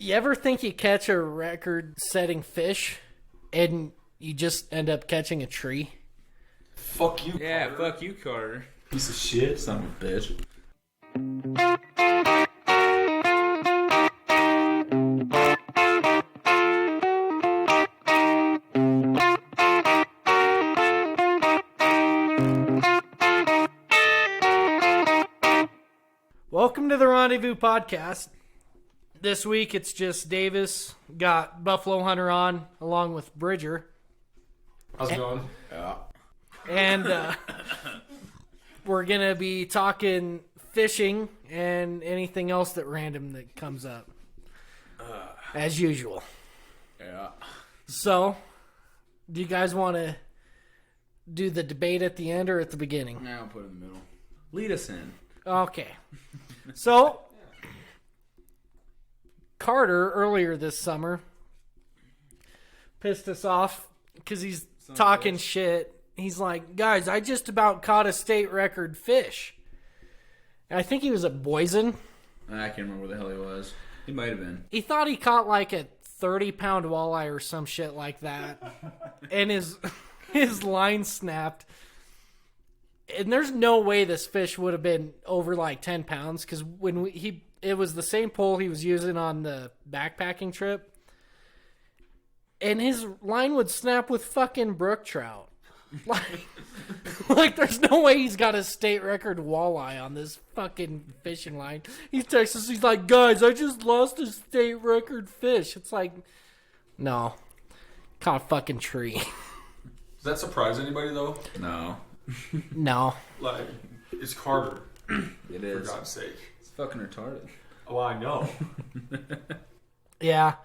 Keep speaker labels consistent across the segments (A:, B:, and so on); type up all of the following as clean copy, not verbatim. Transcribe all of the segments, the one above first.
A: You ever think you catch a record-setting fish and you just end up catching a tree?
B: Fuck you,
C: Yeah,
B: Carter.
C: fuck you, Carter.
B: Piece of shit. Son of a bitch.
A: Welcome to the Rendezvous podcast. This week it's just Davis, got Buffalo Hunter on, along with Bridger.
B: How's it going?
C: Yeah.
A: And we're going to be talking fishing and anything else that random that comes up. As usual.
C: Yeah.
A: So, do you guys want to do the debate at the end or at the beginning?
C: Now I'll put it in the middle. Lead us in.
A: Okay. So, Carter, earlier this summer, pissed us off because he's talking shit. He's like, guys, I just about caught a state record fish. And I think he was at Boise.
C: I can't remember where the hell he was. He might have been.
A: He thought he caught like a 30-pound walleye or some shit like that. And his line snapped. And there's no way this fish would have been over like 10 pounds because it was the same pole he was using on the backpacking trip. And his line would snap with fucking brook trout. Like there's no way he's got a state record walleye on this fucking fishing line. He texts us, he's like, guys, I just lost a state record fish. It's like, no. Caught a fucking tree.
B: Does that surprise anybody though?
C: No.
A: No.
B: Like, it's Carter.
C: It
B: For
C: is.
B: God's sake.
C: It's fucking retarded.
B: Oh, I know.
A: Yeah.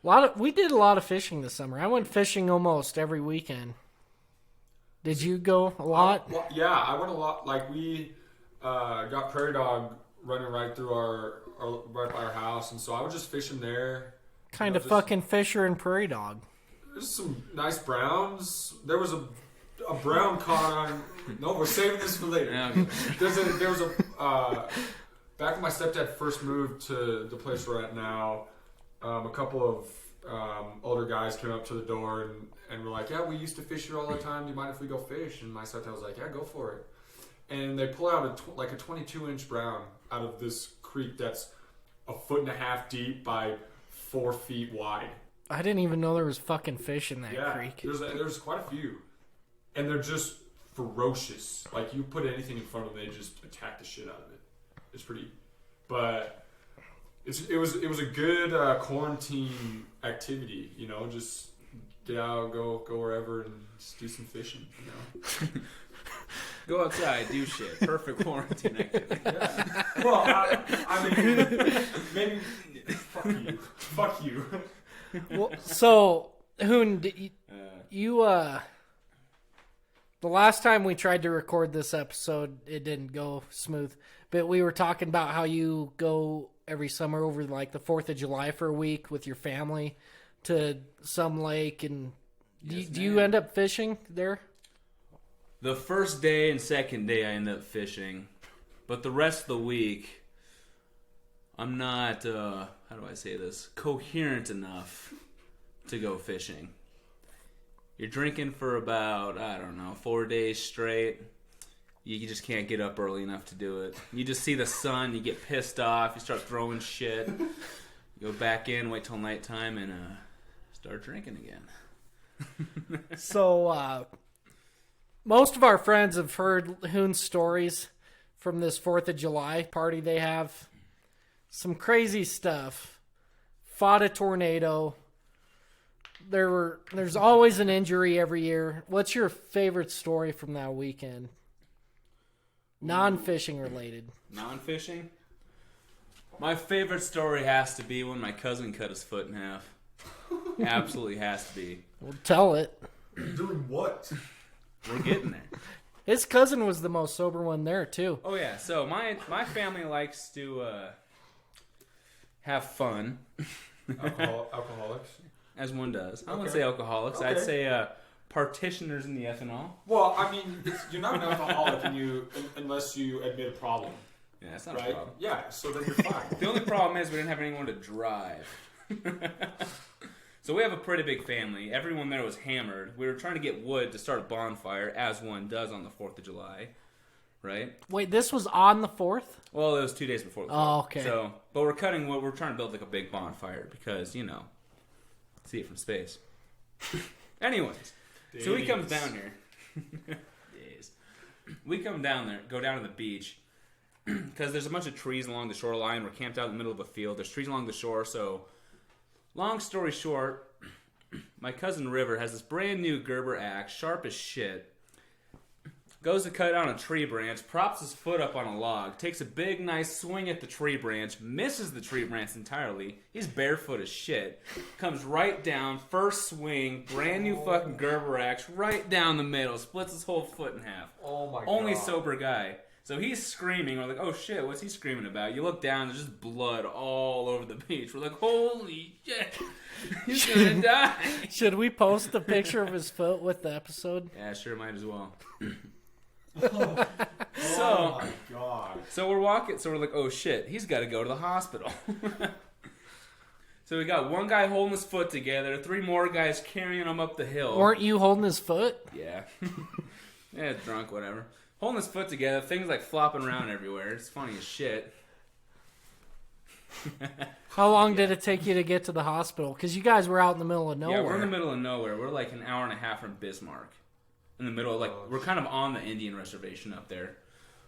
A: We did a lot of fishing this summer. I went fishing almost every weekend. Did you go a lot?
B: Well, yeah, I went a lot. Like, we got prairie dog running right through our right by our house, and so I was just fishing there.
A: Kind of fucking fisher and prairie dog.
B: There's some nice browns. There was a brown caught on. No, we're saving this for later.
C: Yeah, okay.
B: There was a back when my stepdad first moved to the place we're at now. A couple of older guys came up to the door and were like, "Yeah, we used to fish here all the time. Do you mind if we go fish?" And my stepdad was like, "Yeah, go for it." And they pull out a 22-inch brown out of this creek that's 1.5 feet deep by 4 feet wide.
A: I didn't even know there was fucking fish in that creek.
B: There's quite a few, and they're just ferocious. Like you put anything in front of them, they just attack the shit out of it. It's pretty, but it was a good quarantine activity. You know, just get out, go wherever, and just do some fishing. You know,
C: Go outside, do shit. Perfect quarantine activity.
B: yeah. Well, I mean, maybe fuck you.
A: Well, so, Hoon, you the last time we tried to record this episode, it didn't go smooth. But we were talking about how you go every summer over like the 4th of July for a week with your family to some lake. And do you end up fishing there?
C: The first day and second day I end up fishing. But the rest of the week, I'm not, how do I say this, coherent enough to go fishing. You're drinking for about, 4 days straight. You just can't get up early enough to do it. You just see the sun, you get pissed off, you start throwing shit. You go back in, wait till nighttime, and start drinking again.
A: So, most of our friends have heard Hoon's stories from this 4th of July party they have. Some crazy stuff. Fought a tornado. There's always an injury every year. What's your favorite story from that weekend? Non-fishing related.
C: Non-fishing? My favorite story has to be when my cousin cut his foot in half. Absolutely has to be.
A: Well, tell it.
B: Doing what?
C: We're getting there.
A: His cousin was the most sober one there, too.
C: Oh, yeah. So my family likes to have fun.
B: Alcoholics?
C: As one does. I wouldn't
B: Okay.
C: say alcoholics.
B: Okay.
C: I'd say partitioners in the ethanol.
B: Well, I mean, you're not an alcoholic unless you admit a problem.
C: Yeah, that's not a
B: right?
C: problem.
B: Yeah, so then you're fine.
C: The only problem is we didn't have anyone to drive. So we have a pretty big family. Everyone there was hammered. We were trying to get wood to start a bonfire, as one does on the 4th of July, right?
A: Wait, this was on the 4th?
C: Well, it was 2 days before the 4th.
A: Oh, okay.
C: So, but we're cutting wood. We're trying to build like a big bonfire because, you know, see it from space. Anyways, so he comes down here. Days. We come down there, go down to the beach, because there's a bunch of trees along the shoreline. We're camped out in the middle of a field. There's trees along the shore, so... Long story short, my cousin River has this brand new Gerber axe, sharp as shit. Goes to cut down a tree branch, props his foot up on a log, takes a big, nice swing at the tree branch, misses the tree branch entirely. He's barefoot as shit. Comes right down, first swing, brand new fucking Gerber axe, right down the middle, splits his whole foot in half.
B: Oh my god.
C: Only sober guy. So he's screaming. We're like, oh shit, what's he screaming about? You look down, there's just blood all over the beach. We're like, holy shit, he's gonna die.
A: Should we post the picture of his foot with the episode?
C: Yeah, sure, might as well.
B: Oh my god.
C: So we're walking, so we're like, oh shit, he's got to go to the hospital. So we got one guy holding his foot together, 3 more guys carrying him up the hill.
A: Weren't you holding his foot?
C: Yeah. Yeah, drunk, whatever. Holding his foot together, things like flopping around everywhere. It's funny as shit.
A: How long did it take you to get to the hospital? Because you guys were out in the middle of nowhere.
C: Yeah, we're in the middle of nowhere. We're like an hour and a half from Bismarck. In the middle of, like, we're kind of on the Indian reservation up there.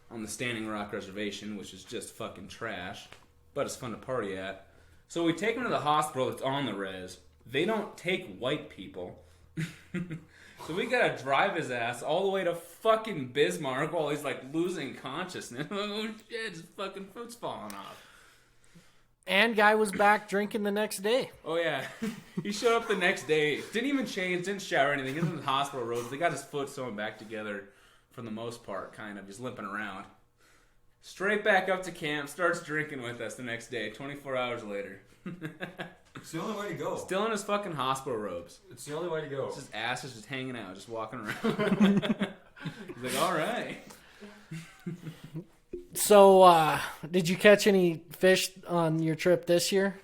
C: On the Standing Rock Reservation, which is just fucking trash. But it's fun to party at. So we take him to the hospital that's on the res. They don't take white people. So we gotta drive his ass all the way to fucking Bismarck while he's like losing consciousness. Oh shit, his fucking foot's falling off.
A: And guy was back drinking the next day.
C: Oh yeah. He showed up the next day. Didn't even change, didn't shower or anything. He's in the hospital robes. They got his foot sewn back together for the most part, kind of. He's limping around. Straight back up to camp, starts drinking with us the next day, 24 hours later.
B: It's the only way to go.
C: Still in his fucking hospital robes.
B: It's the only way to go.
C: His ass is just hanging out, just walking around. He's like, alright.
A: So, did you catch any fish on your trip this year?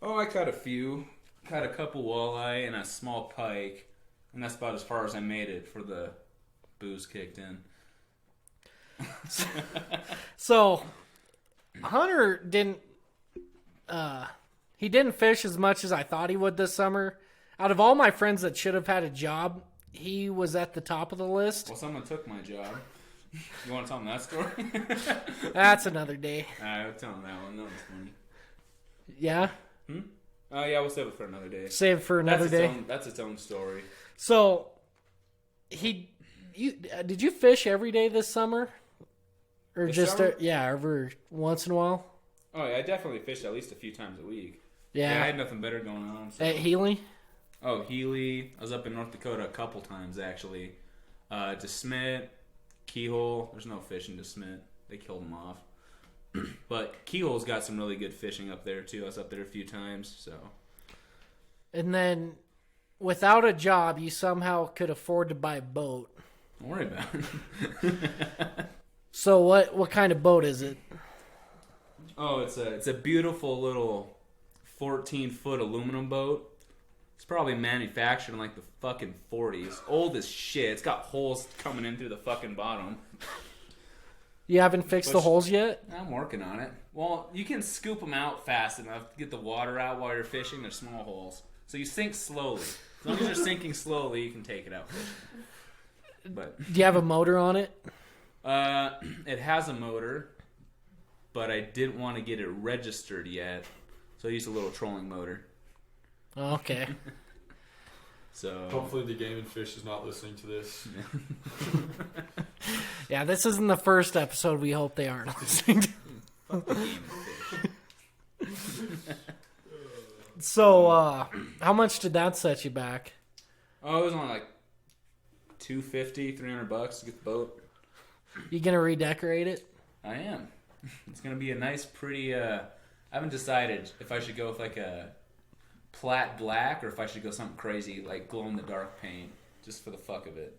C: Oh, I caught a few. Caught a couple walleye and a small pike. And that's about as far as I made it for the booze kicked in.
A: So, Hunter didn't... he didn't fish as much as I thought he would this summer. Out of all my friends that should have had a job, he was at the top of the list.
C: Well, someone took my job. You want to tell them that story?
A: That's another day.
C: I'll tell them that one. That was funny.
A: Yeah?
C: Oh, yeah, we'll save it for another day.
A: Save it for another day.
C: That's its own story.
A: So, did you fish every day this summer? Or
C: This
A: just,
C: summer?
A: every once in a while?
C: Oh, yeah, I definitely fished at least a few times a week.
A: Yeah.
C: I had nothing better going on. So.
A: At Healy?
C: Oh, Healy. I was up in North Dakota a couple times, actually. DeSmit, Keyhole. There's no fish in DeSmit. They killed them off. But Keyhole's got some really good fishing up there, too. I was up there a few times, so.
A: And then, without a job, you somehow could afford to buy a boat.
C: Don't worry about it.
A: So what kind of boat is it?
C: Oh, it's a beautiful little 14-foot aluminum boat. It's probably manufactured in like the fucking 40s. Old as shit. It's got holes coming in through the fucking bottom.
A: You haven't fixed the holes yet?
C: I'm working on it. Well, you can scoop them out fast enough to get the water out while you're fishing. They're small holes. So you sink slowly. As long as you're sinking slowly, you can take it out fishing. But
A: Do you have a motor on it?
C: it has a motor, but I didn't want to get it registered yet. So I used a little trolling motor.
A: Okay.
C: So
B: Hopefully the Game and Fish is not listening to this.
A: Yeah, this isn't the first episode we hope they aren't listening to. So, how much did that set you back?
C: Oh, it was only like $250, $300 to get the boat.
A: You gonna redecorate it?
C: I am. It's gonna be a nice, pretty. I haven't decided if I should go with like a plaid black or if I should go something crazy like glow in the dark paint, just for the fuck of it.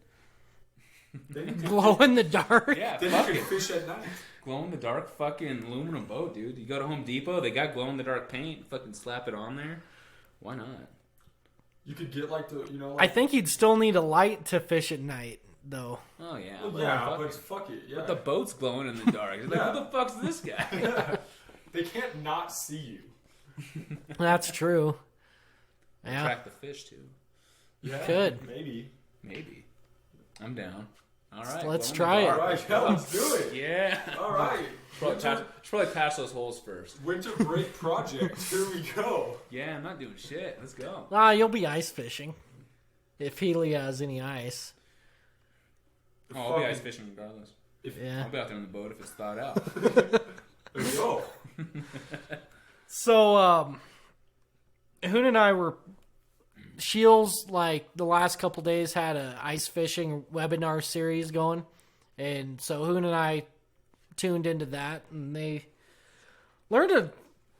A: Glow in the dark.
C: Yeah,
B: Then
C: fuck
B: you
C: it.
B: can fish at night.
C: Glow in the dark fucking aluminum boat, dude. You go to Home Depot, they got glow in the dark paint. Fucking slap it on there. Why not?
B: You could get like the,
A: I think you'd still need a light to fish at night, though.
C: Oh yeah.
B: Well,
C: but
B: yeah,
C: fuck
B: but
C: it.
B: fuck it. Yeah.
C: But the boat's glowing in the dark. It's like,
B: Yeah.
C: who the fuck's this guy?
B: They can't not see you.
A: That's true. Yeah.
C: Track the fish too.
B: Yeah,
A: Could.
B: maybe.
C: Maybe. I'm down. All right.
A: Let's
C: glow in the
A: try it.
C: dark.
B: All right, yeah, let's do it.
C: Yeah.
B: All right.
C: Should probably pass those holes first.
B: Winter break project. Here we go.
C: Yeah, I'm not doing shit. Let's go.
A: You'll be ice fishing. If Healy has any ice.
C: Oh, I'll be ice fishing regardless.
A: Yeah.
C: I'll be out there on the boat if it's thawed out.
B: There we go.
A: So, Hoon and I were... Shields, like, the last couple days had a ice fishing webinar series going. And so Hoon and I tuned into that, and they learned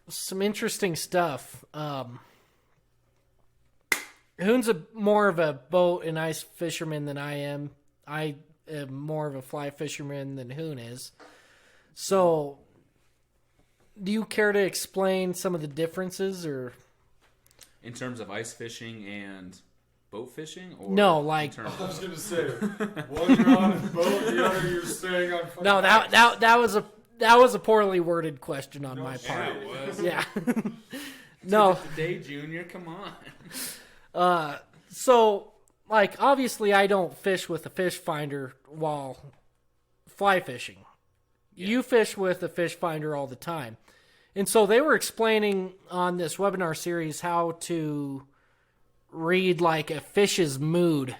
A: some interesting stuff. Hoon's more of a boat and ice fisherman than I am. I am more of a fly fisherman than Hoon is. So, do you care to explain some of the differences, or...
C: In terms of ice fishing and boat fishing? Or
A: No, like...
C: in terms
B: I
C: of-
B: was gonna say, one you're on a boat, the other you're staying on. Fucking
A: No, that was a poorly worded question on my
B: shit.
A: part.
C: Yeah, it was.
A: Yeah. No.
C: Today, Junior, come on.
A: So, like, obviously I don't fish with a fish finder while fly fishing.
C: Yeah.
A: You fish with a fish finder all the time. And so they were explaining on this webinar series how to read, like, a fish's mood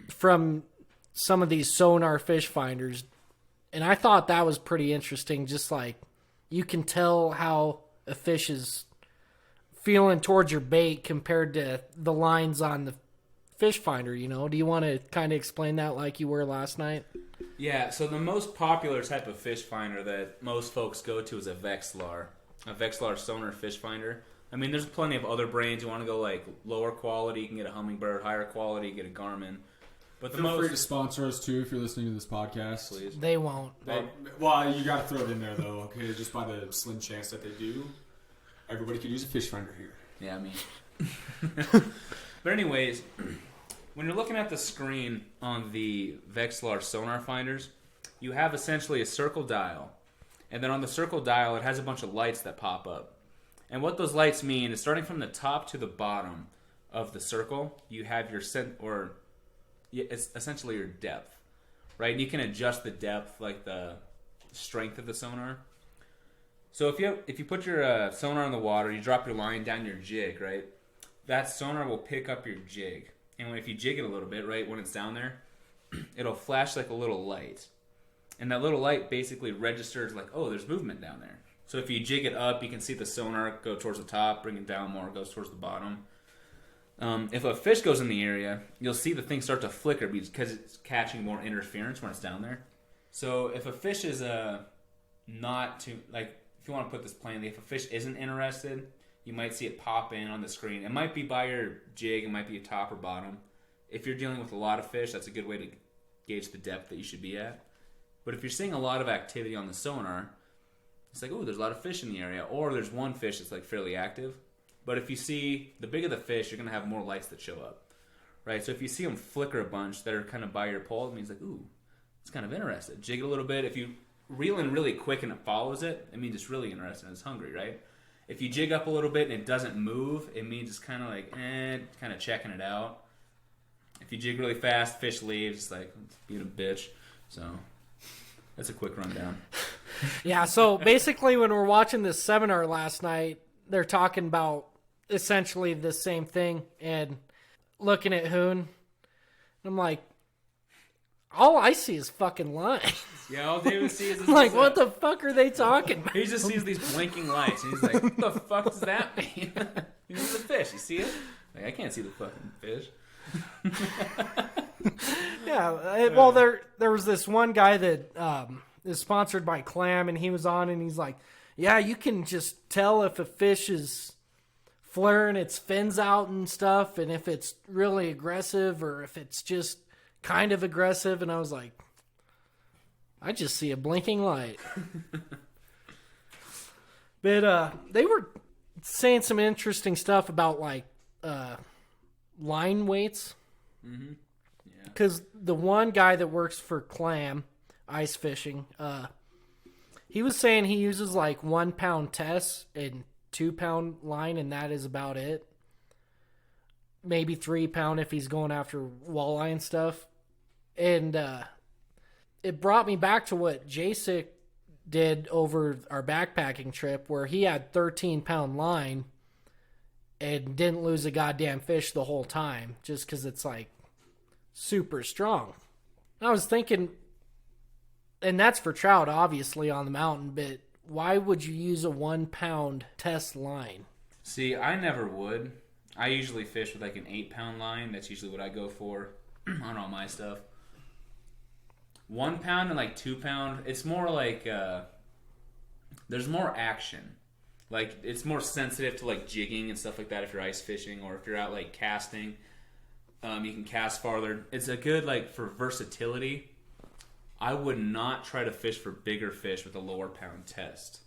A: from some of these sonar fish finders. And I thought that was pretty interesting. Just like, you can tell how a fish is feeling towards your bait compared to the lines on the fish finder, you know? Do you want to kind of explain that like you were last night?
C: Yeah, so the most popular type of fish finder that most folks go to is a Vexlar sonar fish finder. I mean, there's plenty of other brands. You want to go like lower quality, you can get a Humminbird. Higher quality, you get a Garmin. But the
B: Feel free to
C: most,
B: sponsor us too if you're listening to this podcast.
C: please.
A: They won't.
B: Well, you gotta throw it in there though, okay? Just by the slim chance that they do. Everybody could use a fish finder here.
C: Yeah, I mean. But anyways, when you're looking at the screen on the Vexlar sonar finders, you have essentially a circle dial. And then on the circle dial, it has a bunch of lights that pop up. And what those lights mean is starting from the top to the bottom of the circle, you have your it's essentially your depth, right? And you can adjust the depth, like the strength of the sonar. So if you put your sonar in the water, you drop your line down your jig, right? That sonar will pick up your jig. And if you jig it a little bit, right, when it's down there, it'll flash like a little light. And that little light basically registers like, oh, there's movement down there. So if you jig it up, you can see the sonar go towards the top, bring it down more, it goes towards the bottom. If a fish goes in the area, you'll see the thing start to flicker because it's catching more interference when it's down there. So if a fish is not too, like, if you want to put this plainly, if a fish isn't interested, you might see it pop in on the screen. It might be by your jig, it might be top or bottom. If you're dealing with a lot of fish, that's a good way to gauge the depth that you should be at. But if you're seeing a lot of activity on the sonar, it's like, oh, there's a lot of fish in the area. Or there's one fish that's like fairly active. But if you see, the bigger the fish, you're going to have more lights that show up. Right? So if you see them flicker a bunch that are kind of by your pole, it means like, ooh, it's kind of interested. Jig it a little bit. If you reel in really quick and it follows it, it means it's really interested and it's hungry, right? If you jig up a little bit and it doesn't move, it means it's kind of like, kind of checking it out. If you jig really fast, fish leaves, it's like, it's being a bitch. So that's a quick rundown.
A: Yeah, so basically when we're watching this seminar last night, they're talking about essentially the same thing and looking at Hoon. I'm like, all I see is fucking lines.
C: Yeah, all David sees is
A: I'm like, what the fuck are they talking about?
C: He just sees these blinking lights, and he's like, what the fuck does that mean? He sees the fish. You see it? Like, I can't see the fucking fish.
A: Yeah, well, there was this one guy that is sponsored by Clam, and he was on, and he's like, yeah, you can just tell if a fish is flaring its fins out and stuff, and if it's really aggressive or if it's just kind of aggressive, and I was like, I just see a blinking light. But they were saying some interesting stuff about like line weights.
C: Mm-hmm. Yeah.
A: Because the one guy that works for Clam Ice Fishing, he was saying he uses like 1 pound tests and 2 pound line, and that is about it. Maybe 3 pound if he's going after walleye and stuff. And it brought me back to what Jacek did over our backpacking trip, where he had 13-pound line and didn't lose a goddamn fish the whole time, just because it's like super strong. I was thinking, and that's for trout, obviously, on the mountain, but why would you use a 1 pound test line?
C: See, I never would. I usually fish with like an 8-pound line. That's usually what I go for on all my stuff. 1 pound and like 2 pound, it's more like there's more action. Like it's more sensitive to like jigging and stuff like that if you're ice fishing, or if you're out like casting. You can cast farther. It's a good like for versatility. I would not try to fish for bigger fish with a lower pound test.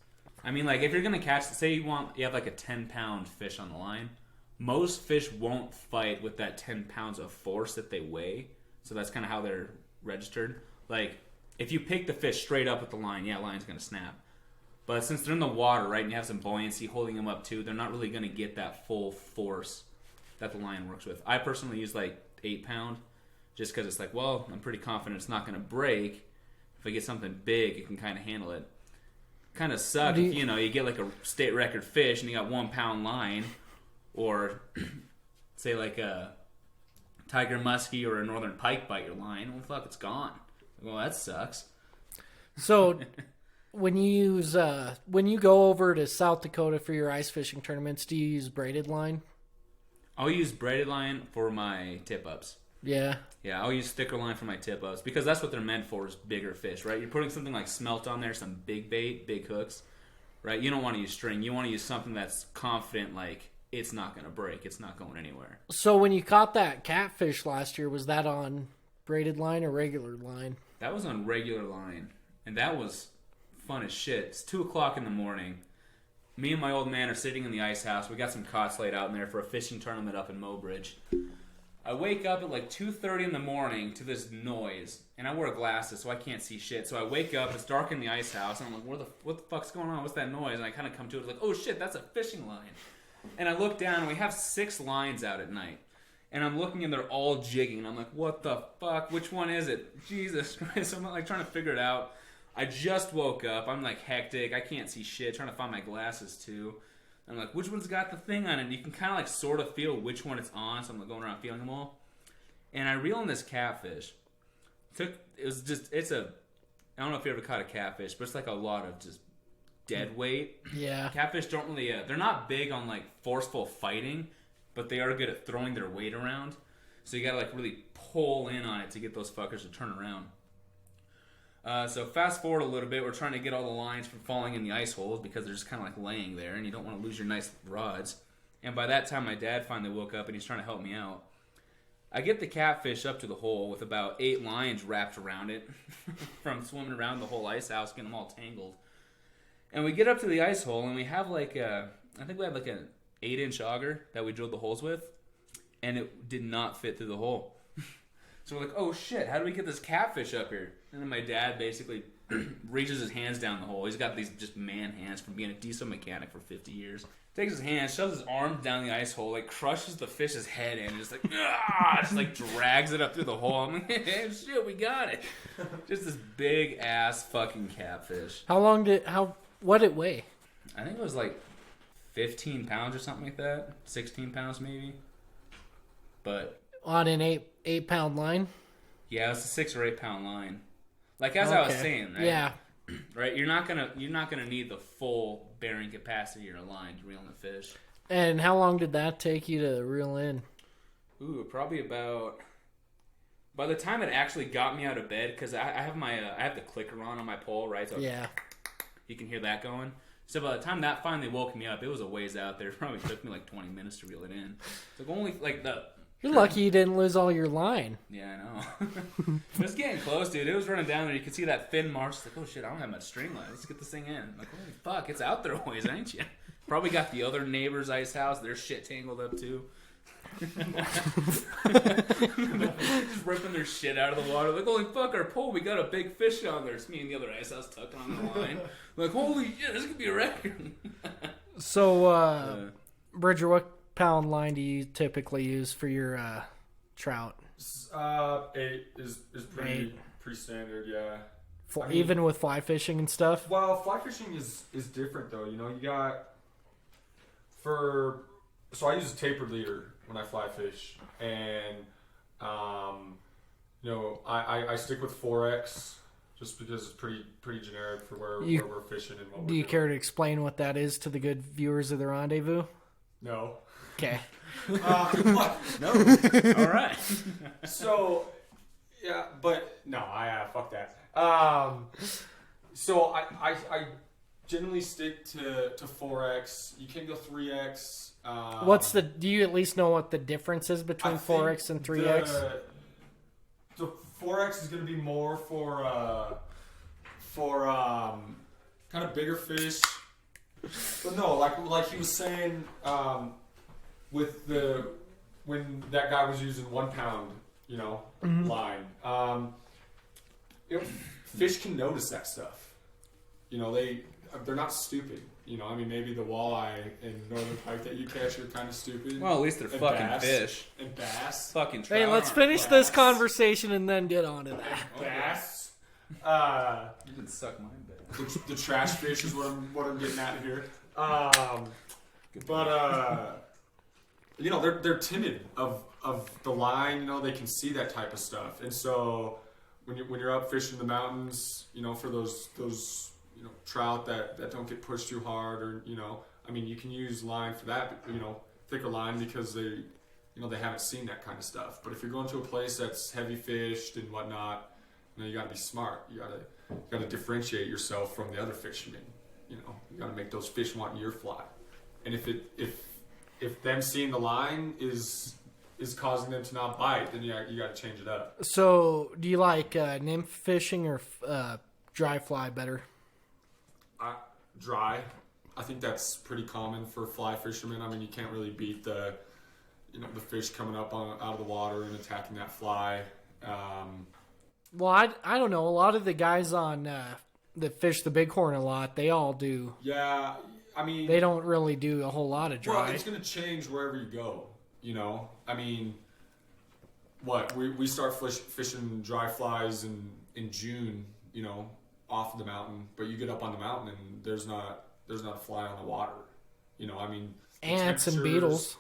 C: I mean, like if you're gonna catch, say you have like a 10-pound fish on the line, most fish won't fight with that 10 pounds of force that they weigh. So that's kind of how they're registered. Like, if you pick the fish straight up with the line, yeah, line's going to snap. But since they're in the water, right, and you have some buoyancy holding them up too, they're not really going to get that full force that the line works with. I personally use like 8 pound just because it's like, well, I'm pretty confident it's not going to break. If I get something big, it can kind of handle it. Kind of suck if, you get like a state record fish and you got 1 pound line, or say like a tiger muskie or a northern pike bite your line. Well, fuck, it's gone. Well, that sucks.
A: So, when you use when you go over to South Dakota for your ice fishing tournaments, do you use braided line?
C: I'll use braided line for my tip-ups.
A: Yeah.
C: Yeah, I'll use sticker line for my tip-ups because that's what they're meant for, is bigger fish, right? You're putting something like smelt on there, some big bait, big hooks, right? You don't want to use string. You want to use something that's confident, like it's not going to break. It's not going anywhere.
A: So when you caught that catfish last year, was that on braided line or regular line?
C: That was on regular line, and that was fun as shit. It's 2 o'clock in the morning. Me and my old man are sitting in the ice house. We got some cots laid out in there for a fishing tournament up in Mobridge. I wake up at like 2:30 in the morning to this noise, and I wear glasses so I can't see shit. So I wake up, it's dark in the ice house, and I'm like, what the fuck's going on? What's that noise? And I kind of come to it like, oh shit, that's a fishing line. And I look down, and we have 6 lines out at night. And I'm looking, and they're all jigging. And I'm like, what the fuck? Which one is it? Jesus Christ. I'm like trying to figure it out. I just woke up. I'm like hectic. I can't see shit. Trying to find my glasses too. I'm like, which one's got the thing on it? And you can kind of like sort of feel which one it's on. So I'm like going around feeling them all. And I reel in this catfish. I don't know if you ever caught a catfish, but it's like a lot of just dead weight.
A: Yeah.
C: Catfish don't really, they're not big on like forceful fighting, but they are good at throwing their weight around. So you gotta like really pull in on it to get those fuckers to turn around. So fast forward a little bit, we're trying to get all the lines from falling in the ice holes because they're just kind of like laying there and you don't want to lose your nice rods. And by that time my dad finally woke up and he's trying to help me out. I get the catfish up to the hole with about 8 lines wrapped around it from swimming around the whole ice house, getting them all tangled. And we get up to the ice hole and we have like I think we had like an 8-inch auger that we drilled the holes with, and it did not fit through the hole. So we're like, oh shit, how do we get this catfish up here? And then my dad basically reaches his hands down the hole. He's got these just man hands from being a diesel mechanic for 50 years. Takes his hand, shoves his arm down the ice hole, like crushes the fish's head in, and just like, just like drags it up through the hole. I'm like, hey, shit, we got it. Just this big ass fucking catfish.
A: What did it weigh?
C: I think it was like 15 pounds or something like that. 16 pounds maybe. But
A: on an 8 pound line?
C: Yeah, it's a 6 or 8 pound line. Like as I was saying, right?
A: Yeah.
C: Right, you're not gonna need the full bearing capacity of your line to reel in the fish.
A: And how long did that take you to reel in?
C: Ooh, probably about. By the time it actually got me out of bed, because I have I have the clicker on my pole, right? So
A: yeah,
C: you can hear that going. So by the time that finally woke me up, it was a ways out there. It probably took me like 20 minutes to reel it in. So only like
A: You're lucky you didn't lose all your line.
C: Yeah, I know. It was getting close, dude. It was running down there. You could see that fin marsh. Like, oh shit, I don't have much string left. Let's get this thing in. I'm like, holy fuck, it's out there always, ain't you? Probably got the other neighbor's ice house. Their shit tangled up too. Just ripping their shit out of the water. Like, holy fuck, our pole, we got a big fish on there. It's me and the other ice house tucking on the line. Like, holy shit, this could be a record.
A: So, Bridger, what pound line do you typically use for your trout?
B: 8 is pretty standard, yeah.
A: I mean, even with fly fishing and stuff?
B: Well, fly fishing is different though. You know, you got so I use a tapered leader when I fly fish, and you know, I stick with 4X just because it's pretty generic for where we're fishing and what we're
A: Do you
B: doing.
A: care to explain what that is to the good viewers of the Rendezvous?
B: No.
A: Okay.
C: No. All right.
B: So, yeah, but no, fuck that. So I generally stick to 4X. You can go 3X.
A: Do you at least know what the difference is between 4X and 3X?
B: The 4X is going to be more for kind of bigger fish. But no, like he was saying, when that guy was using 1 pound, you know, line. Fish can notice that stuff. You know, they're not stupid. You know, I mean, maybe the walleye and northern pike that you catch are kind of stupid.
C: Well, at least they're fucking fish.
B: And bass.
C: Fucking trout.
A: Hey, let's finish this conversation and then get on to that.
B: Bass.
C: You can suck mine, babe.
B: The trash fish is what I'm getting at here. You know, they're timid of the line. You know, they can see that type of stuff, and so when you're up fishing the mountains, you know, for those you know, trout that don't get pushed too hard, or you know, I mean, you can use line for that. You know, thicker line because they haven't seen that kind of stuff. But if you're going to a place that's heavy fished and whatnot, you know, you got to be smart. You got to differentiate yourself from the other fishermen. You know, you got to make those fish want your fly. And if them seeing the line is causing them to not bite, then you got to change it up.
A: So, do you like nymph fishing or dry fly better?
B: Dry. I think that's pretty common for fly fishermen. I mean, you can't really beat the fish coming up out of the water and attacking that fly.
A: Well, I don't know. A lot of the guys on that fish the bighorn a lot, they all do.
B: Yeah, I mean,
A: they don't really do a whole lot of dry.
B: Well, it's going to change wherever you go. You know, I mean, we start fishing dry flies in June. You know, off of the mountain, but you get up on the mountain and there's not a fly on the water. You know, I mean,
A: ants and beetles.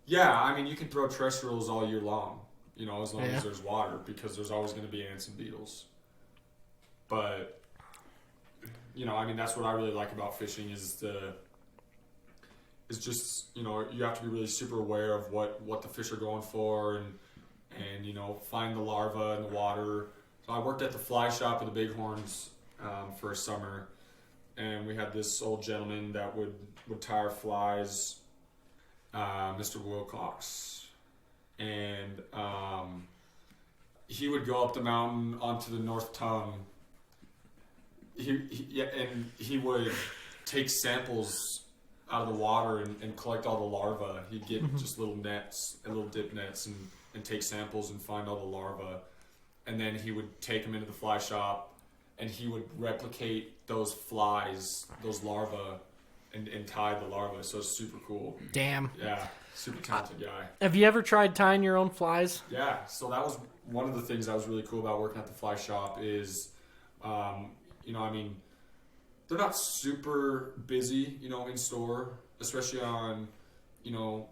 B: Yeah, I mean, you can throw terrestrials all year long. You know, as long as there's water, because there's always going to be ants and beetles. But you know, I mean, that's what I really like about fishing is just, you know, you have to be really super aware of what the fish are going for and you know, find the larva in the water. So I worked at the fly shop of the Bighorns for a summer, and we had this old gentleman that would tire flies, Mr. Wilcox, and he would go up the mountain onto the North Tongue. He would take samples out of the water and collect all the larvae. He'd get just little nets and little dip nets and take samples and find all the larvae. And then he would take them into the fly shop and he would replicate those flies, those larvae, and tie the larvae. So it's super cool. Damn. Yeah, super talented guy.
A: Have you ever tried tying your own flies?
B: Yeah, so that was one of the things that was really cool about working at the fly shop is, you know, I mean, they're not super busy, you know, in store, especially on, you know,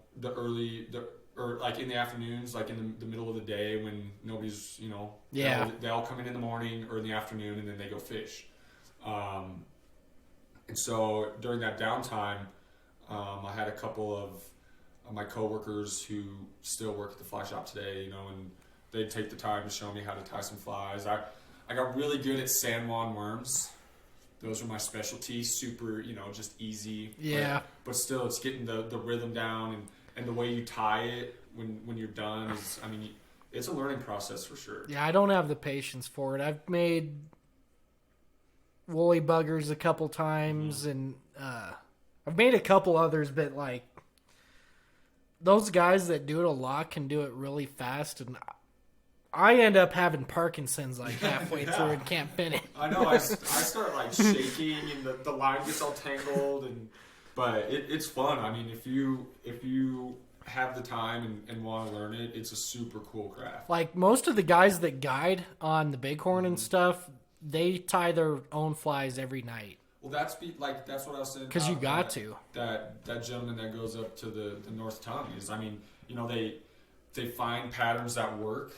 B: or like in the afternoons, like in the middle of the day when nobody's, you know, they all come in the morning or in the afternoon and then they go fish. And so during that downtime, I had a couple of my coworkers who still work at the fly shop today, you know, and they'd take the time to show me how to tie some flies. I got really good at San Juan worms. Those were my specialty. Super, you know, just easy.
A: Yeah.
B: But still, it's getting the rhythm down and the way you tie it when you're done is, I mean, it's a learning process for sure.
A: Yeah, I don't have the patience for it. I've made woolly buggers a couple times, and I've made a couple others, but like those guys that do it a lot can do it really fast, and I end up having Parkinson's like halfway through and can't finish.
B: I know. I start like shaking, and the line gets all tangled, but it's fun. I mean, if you have the time and want to learn it, it's a super cool craft.
A: Like most of the guys that guide on the bighorn and stuff, they tie their own flies every night.
B: Well, that's what I was saying.
A: Because you got to.
B: That gentleman that goes up to the North Tongue is, I mean, you know, they find patterns that work,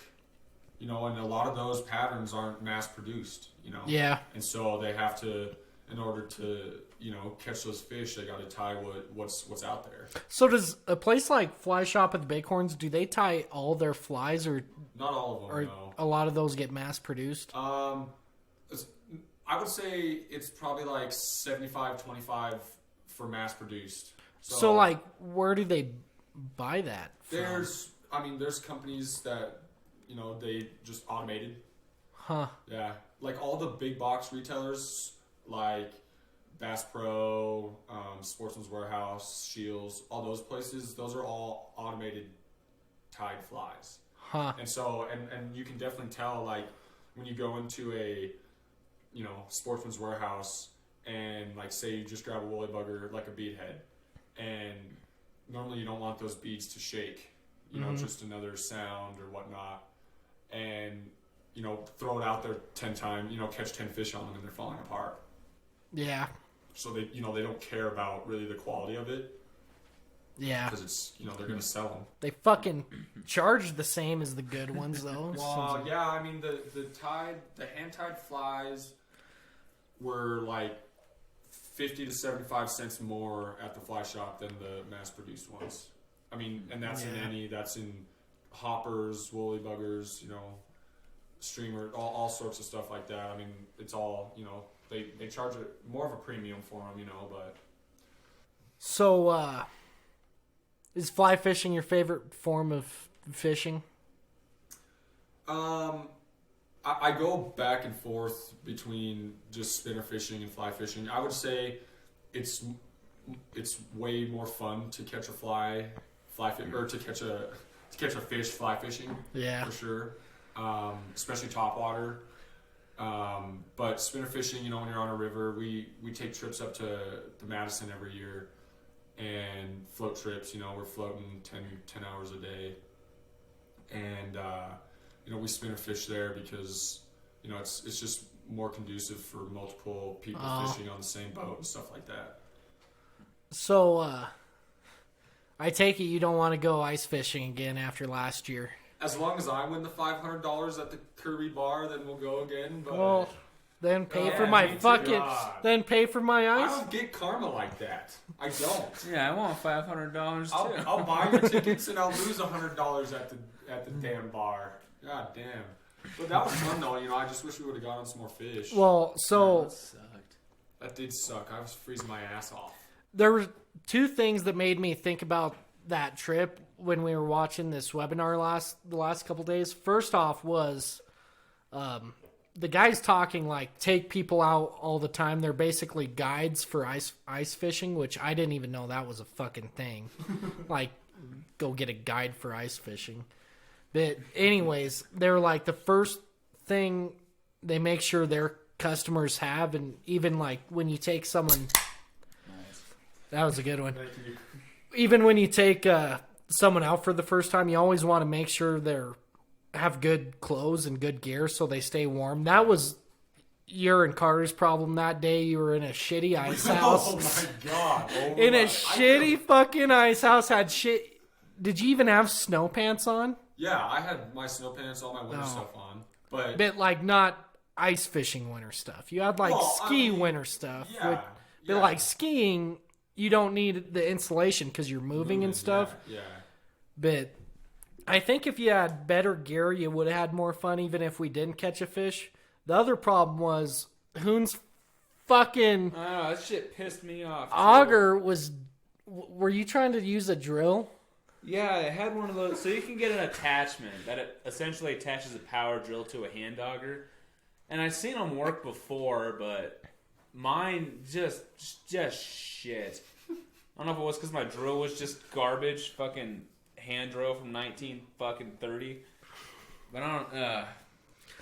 B: you know, and a lot of those patterns aren't mass produced, you know.
A: Yeah.
B: And so they have to, in order to, you know, catch those fish, they got to tie what's out there.
A: So does a place like Fly Shop at the Bighorns, do they tie all their flies, or
B: not all of them?
A: or
B: no.
A: a lot of those get mass produced?
B: I would say it's probably like 75-25 for mass produced.
A: So like, where do they buy that from?
B: There's companies that, you know, they just automated.
A: Huh.
B: Yeah. Like all the big box retailers like Bass Pro, Sportsman's Warehouse, Shields, all those places, those are all automated tied flies.
A: Huh.
B: And so, and you can definitely tell, like, when you go into a, you know, Sportsman's Warehouse and, like, say you just grab a woolly bugger, like a bead head, and normally you don't want those beads to shake, you know, just another sound or whatnot, and, you know, throw it out there 10 times, you know, catch 10 fish on them and they're falling apart.
A: Yeah.
B: So they, you know, they don't care about really the quality of it.
A: Yeah.
B: Because it's, you know, they're going to sell them.
A: They fucking charge the same as the good ones, though.
B: Well, yeah, I mean, the hand-tied flies were like 50 to 75 cents more at the fly shop than the mass-produced ones. I mean, and that's that's in hoppers, woolly buggers, you know, streamer, all sorts of stuff like that. I mean, it's all, you know, they charge it more of a premium for them, you know, but.
A: So, is fly fishing your favorite form of fishing?
B: I go back and forth between just spinner fishing and fly fishing. I would say it's way more fun to catch a or to catch a fish fly fishing.
A: Yeah,
B: for sure. Especially topwater. But spinner fishing, you know, when you're on a river, we take trips up to the Madison every year and float trips. You know, we're floating 10 hours a day, and you know, we spinner fish there because, you know, it's just more conducive for multiple people fishing on the same boat and stuff like that.
A: So, I take it you don't want to go ice fishing again after last year.
B: As long as I win the $500 at the Kirby bar, then we'll go again. But
A: well, then pay for my fucking. Then pay for my ice.
B: I don't get karma like that. I don't.
C: Yeah, I want $500 too.
B: I'll buy your tickets and I'll lose $100 at the damn bar. God damn. But that was fun though. You know, I just wish we would have gotten some more fish.
A: Well, so
C: that sucked.
B: That did suck. I was freezing my ass off.
A: There were two things that made me think about that trip when we were watching this webinar the last couple days. First off was the guys talking like take people out all the time. They're basically guides for ice fishing, which I didn't even know that was a fucking thing. Like, go get a guide for ice fishing. But anyways, they're like the first thing they make sure their customers have, and even like when you take someone.
C: Nice.
A: That was a good one.
B: Thank you.
A: Even when you take someone out for the first time, you always want to make sure have good clothes and good gear so they stay warm. That was your and Carter's problem that day. You were in a shitty ice house.
B: Oh my god!
A: Shitty fucking ice house. Had shit. Did you even have snow pants on?
B: Yeah, I had my snow pants, all my winter stuff on, but
A: like not ice fishing winter stuff. You had like winter stuff.
B: Yeah,
A: but like skiing, you don't need the insulation because you're moving and stuff.
B: Yeah.
A: But I think if you had better gear, you would have had more fun, even if we didn't catch a fish. The other problem was Hoon's fucking
C: that shit pissed me off.
A: auger was. Were you trying to use a drill?
C: Yeah, it had one of those. So you can get an attachment that it essentially attaches a power drill to a hand auger. And I've seen them work before, but mine just shit. I don't know if it was because my drill was just garbage, fucking hand drill from 1930. But I don't.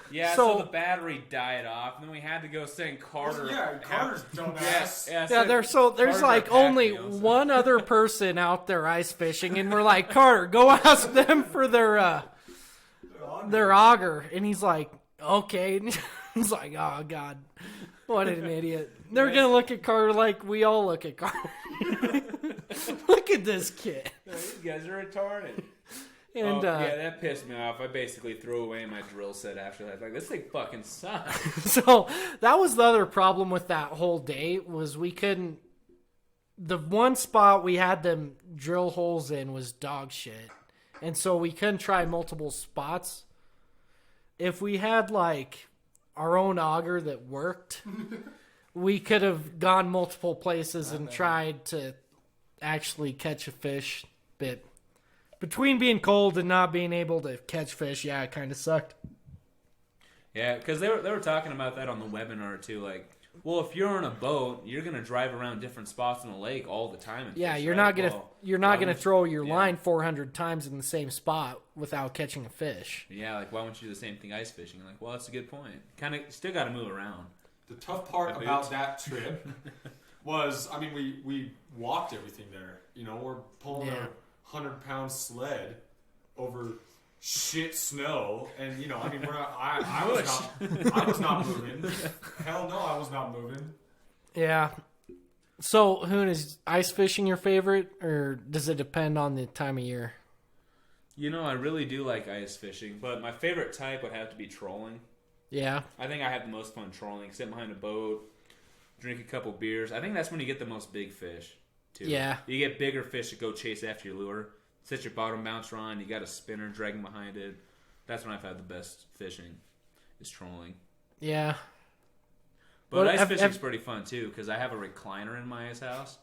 C: Yeah, so the battery died off, and then we had to go send Carter.
B: Yeah, Carter's dumbass.
A: Yeah, there's like only one other person out there ice fishing, and we're like, Carter, go ask them for their auger, and he's like, okay. And he's like, oh god, what an idiot. They're gonna look at Carter like we all look at Carter. Look at this kid.
C: These guys are retarded.
A: And
C: yeah, that pissed me off. I basically threw away my drill set after that. Like, this thing fucking sucks.
A: So that was the other problem with that whole day was we couldn't. The one spot we had them drill holes in was dog shit, and so we couldn't try multiple spots. If we had like our own auger that worked, we could have gone multiple places and tried to actually catch a fish, but between being cold and not being able to catch fish, yeah, it kind of sucked.
C: Yeah, because they were talking about that on the webinar too. Like, well, if you're on a boat, you're gonna drive around different spots in the lake all the time. And
A: yeah,
C: fish,
A: you're
C: right?
A: not gonna throw your line 400 times in the same spot without catching a fish.
C: Yeah, like why won't you do the same thing ice fishing? Like, well, that's a good point. Kind of still got to move around.
B: The tough part about that trip was, I mean, we walked everything there. You know, we're pulling a 100-pound sled over shit snow, and you know, I mean, we're not. I was not moving. Hell no, I was not moving.
A: Yeah. So, Hoon, is ice fishing your favorite, or does it depend on the time of year?
C: You know, I really do like ice fishing, but my favorite type would have to be trolling.
A: Yeah.
C: I think I have the most fun trolling. Sit behind a boat, drink a couple beers. I think that's when you get the most big fish, too.
A: Yeah.
C: You get bigger fish to go chase after your lure. Set your bottom bouncer on. You got a spinner dragging behind it. That's when I've had the best fishing, is trolling.
A: Yeah.
C: But ice fishing's pretty fun, too, because I have a recliner in my ice house.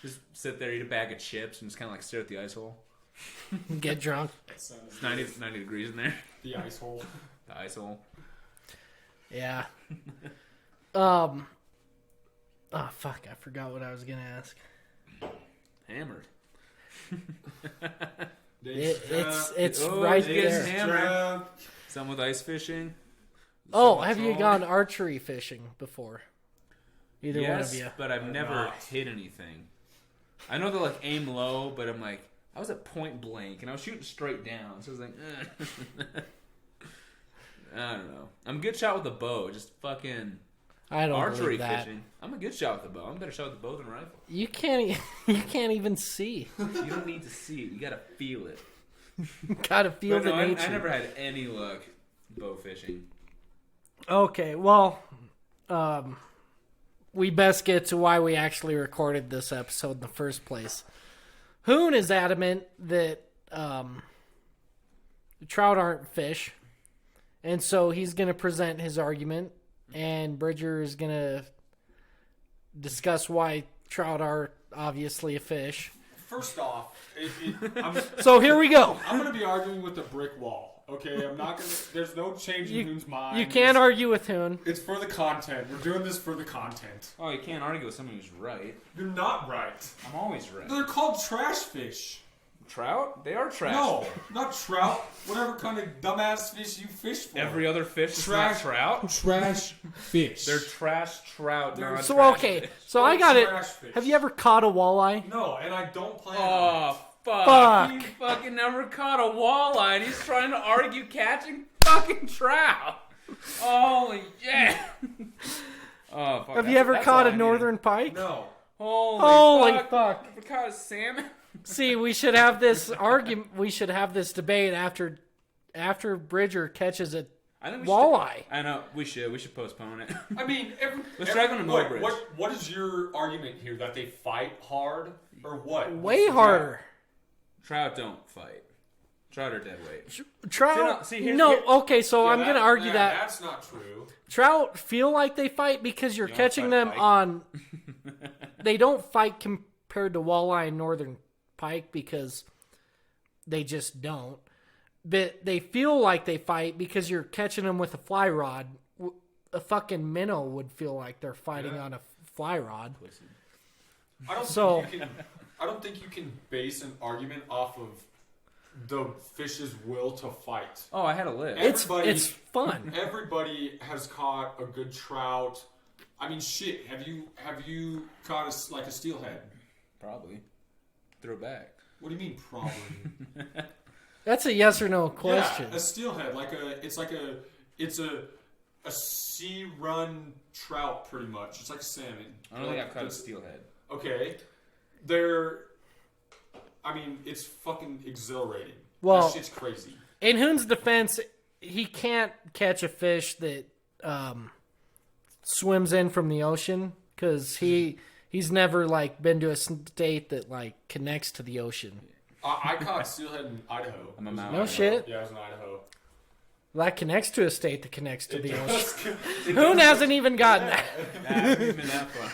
C: Just sit there, eat a bag of chips, and just kind of like stare at the ice hole.
A: Get drunk.
C: It's 90 degrees in there.
B: The ice hole.
C: The ice hole.
A: Yeah. Oh, fuck. I forgot what I was going to ask.
C: Hammered.
A: It's right there.
C: Hammered. Some with ice fishing.
A: Oh, have you gone archery fishing before? Either one of you.
C: Yes, but I've never hit anything. I know they like aim low, but I'm like, I was at point blank and I was shooting straight down, so I was like, I don't know. I'm a good shot with a bow, just fucking
A: I don't
C: archery
A: believe that.
C: fishing. I'm a good shot with a bow. I'm a better shot with a bow than a rifle.
A: You can't even see.
C: You don't need to see it. You gotta feel it.
A: Gotta feel the nature.
C: I never had any luck bow fishing.
A: Okay, well, we best get to why we actually recorded this episode in the first place. Hoon is adamant that trout aren't fish, and so he's going to present his argument, and Bridger is going to discuss why trout are obviously a fish.
B: First off,
A: so here we go.
B: I'm going to be arguing with a brick wall. Okay, I'm not going to... There's no change in Hoon's mind.
A: You can't argue with Hoon.
B: It's for the content. We're doing this for the content.
C: Oh, you can't argue with someone who's right.
B: You're not right.
C: I'm always right.
B: They're called trash fish.
C: Trout? They are trash.
B: No, not trout. Whatever kind of dumbass fish you fish for.
C: Every other fish is not trout?
B: Trash fish.
C: They're trash trout, not
A: So,
C: trash
A: okay,
C: fish.
A: so I got it.
B: Fish.
A: Have you ever caught a walleye?
B: No, and I don't plan on
C: Oh,
B: it.
C: fuck. He fucking never caught a walleye, and he's trying to argue catching fucking trout. Holy shit. Oh, fuck.
A: Have you ever caught a northern pike?
B: No.
C: Holy
A: fuck.
C: Ever caught a salmon?
A: See, we should have this argument. We should have this debate after Bridger catches a
C: I think
A: walleye.
C: I know, we should postpone it.
B: I mean,
C: Let's drag on a mill bridge.
B: What is your argument here? That they fight hard? Or what?
A: Way harder.
C: Trout don't fight. Trout are dead weight.
A: Trout.
C: Here-
A: Okay, so I'm going to argue that
B: that's not true.
A: trout feel like they fight because you're catching them
C: fight.
A: on. They don't fight compared to walleye and northern pike because they just don't. But they feel like they fight because you're catching them with a fly rod. A fucking minnow would feel like they're fighting on a fly rod.
B: I don't think you can base an argument off of the fish's will to fight.
C: Oh, I had a list.
A: It's fun.
B: Everybody has caught a good trout. I mean, shit. Have you caught a steelhead?
C: Probably. Throw it back.
B: What do you mean probably?
A: That's a yes or no question.
B: Yeah, a steelhead, it's a sea run trout, pretty much. It's like salmon.
C: I don't think I've caught a steelhead.
B: Okay, it's fucking exhilarating.
A: Well,
B: that shit's crazy.
A: In Hoon's defense, he can't catch a fish that swims in from the ocean because he's never like been to a state that like connects to the ocean.
B: I caught steelhead in Idaho.
C: I'm a mountain.
A: No shit.
B: Yeah, I was in Idaho.
A: That connects to a state that connects to the ocean. Hoon hasn't even gotten that.
C: Hasn't even been that far.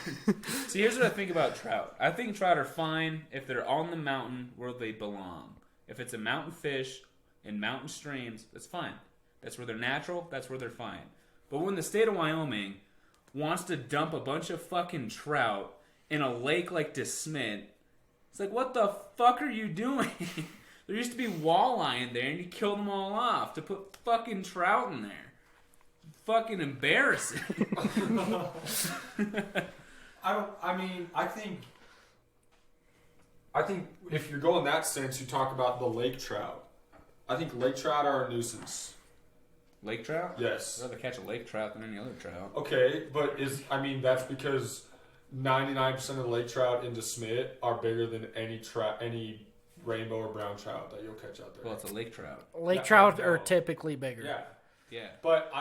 C: See, here's what I think about trout. I think trout are fine if they're on the mountain where they belong. If it's a mountain fish in mountain streams, that's fine. That's where they're natural. That's where they're fine. But when the state of Wyoming wants to dump a bunch of fucking trout in a lake like DeSmit, it's like, what the fuck are you doing? There used to be walleye in there, and you killed them all off to put fucking trout in there. Fucking embarrassing.
B: I think if you're going that sense, you talk about the lake trout. I think lake trout are a nuisance.
C: Lake trout?
B: Yes.
C: I'd rather catch a lake trout than any other trout.
B: Okay, but that's because 99% of the lake trout in DeSmit are bigger than any rainbow or brown trout that you'll catch out there.
C: Well, it's a lake trout.
A: Lake trout are typically bigger.
B: Yeah. But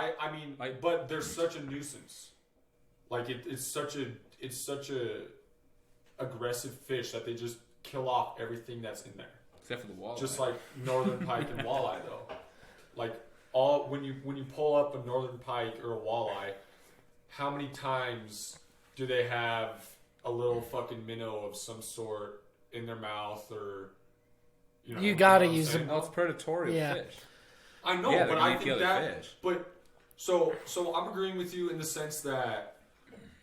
B: but they're such a nuisance. Like it's such a aggressive fish that they just kill off everything that's in there.
C: Except for the walleye.
B: Just like northern pike and walleye though. Like when you pull up a northern pike or a walleye, how many times do they have a little fucking minnow of some sort in their mouth or
A: you gotta use them.
C: Oh, it's predatory fish.
B: I know,
C: Yeah,
B: but I think
C: that fish.
B: But so I'm agreeing with you in the sense that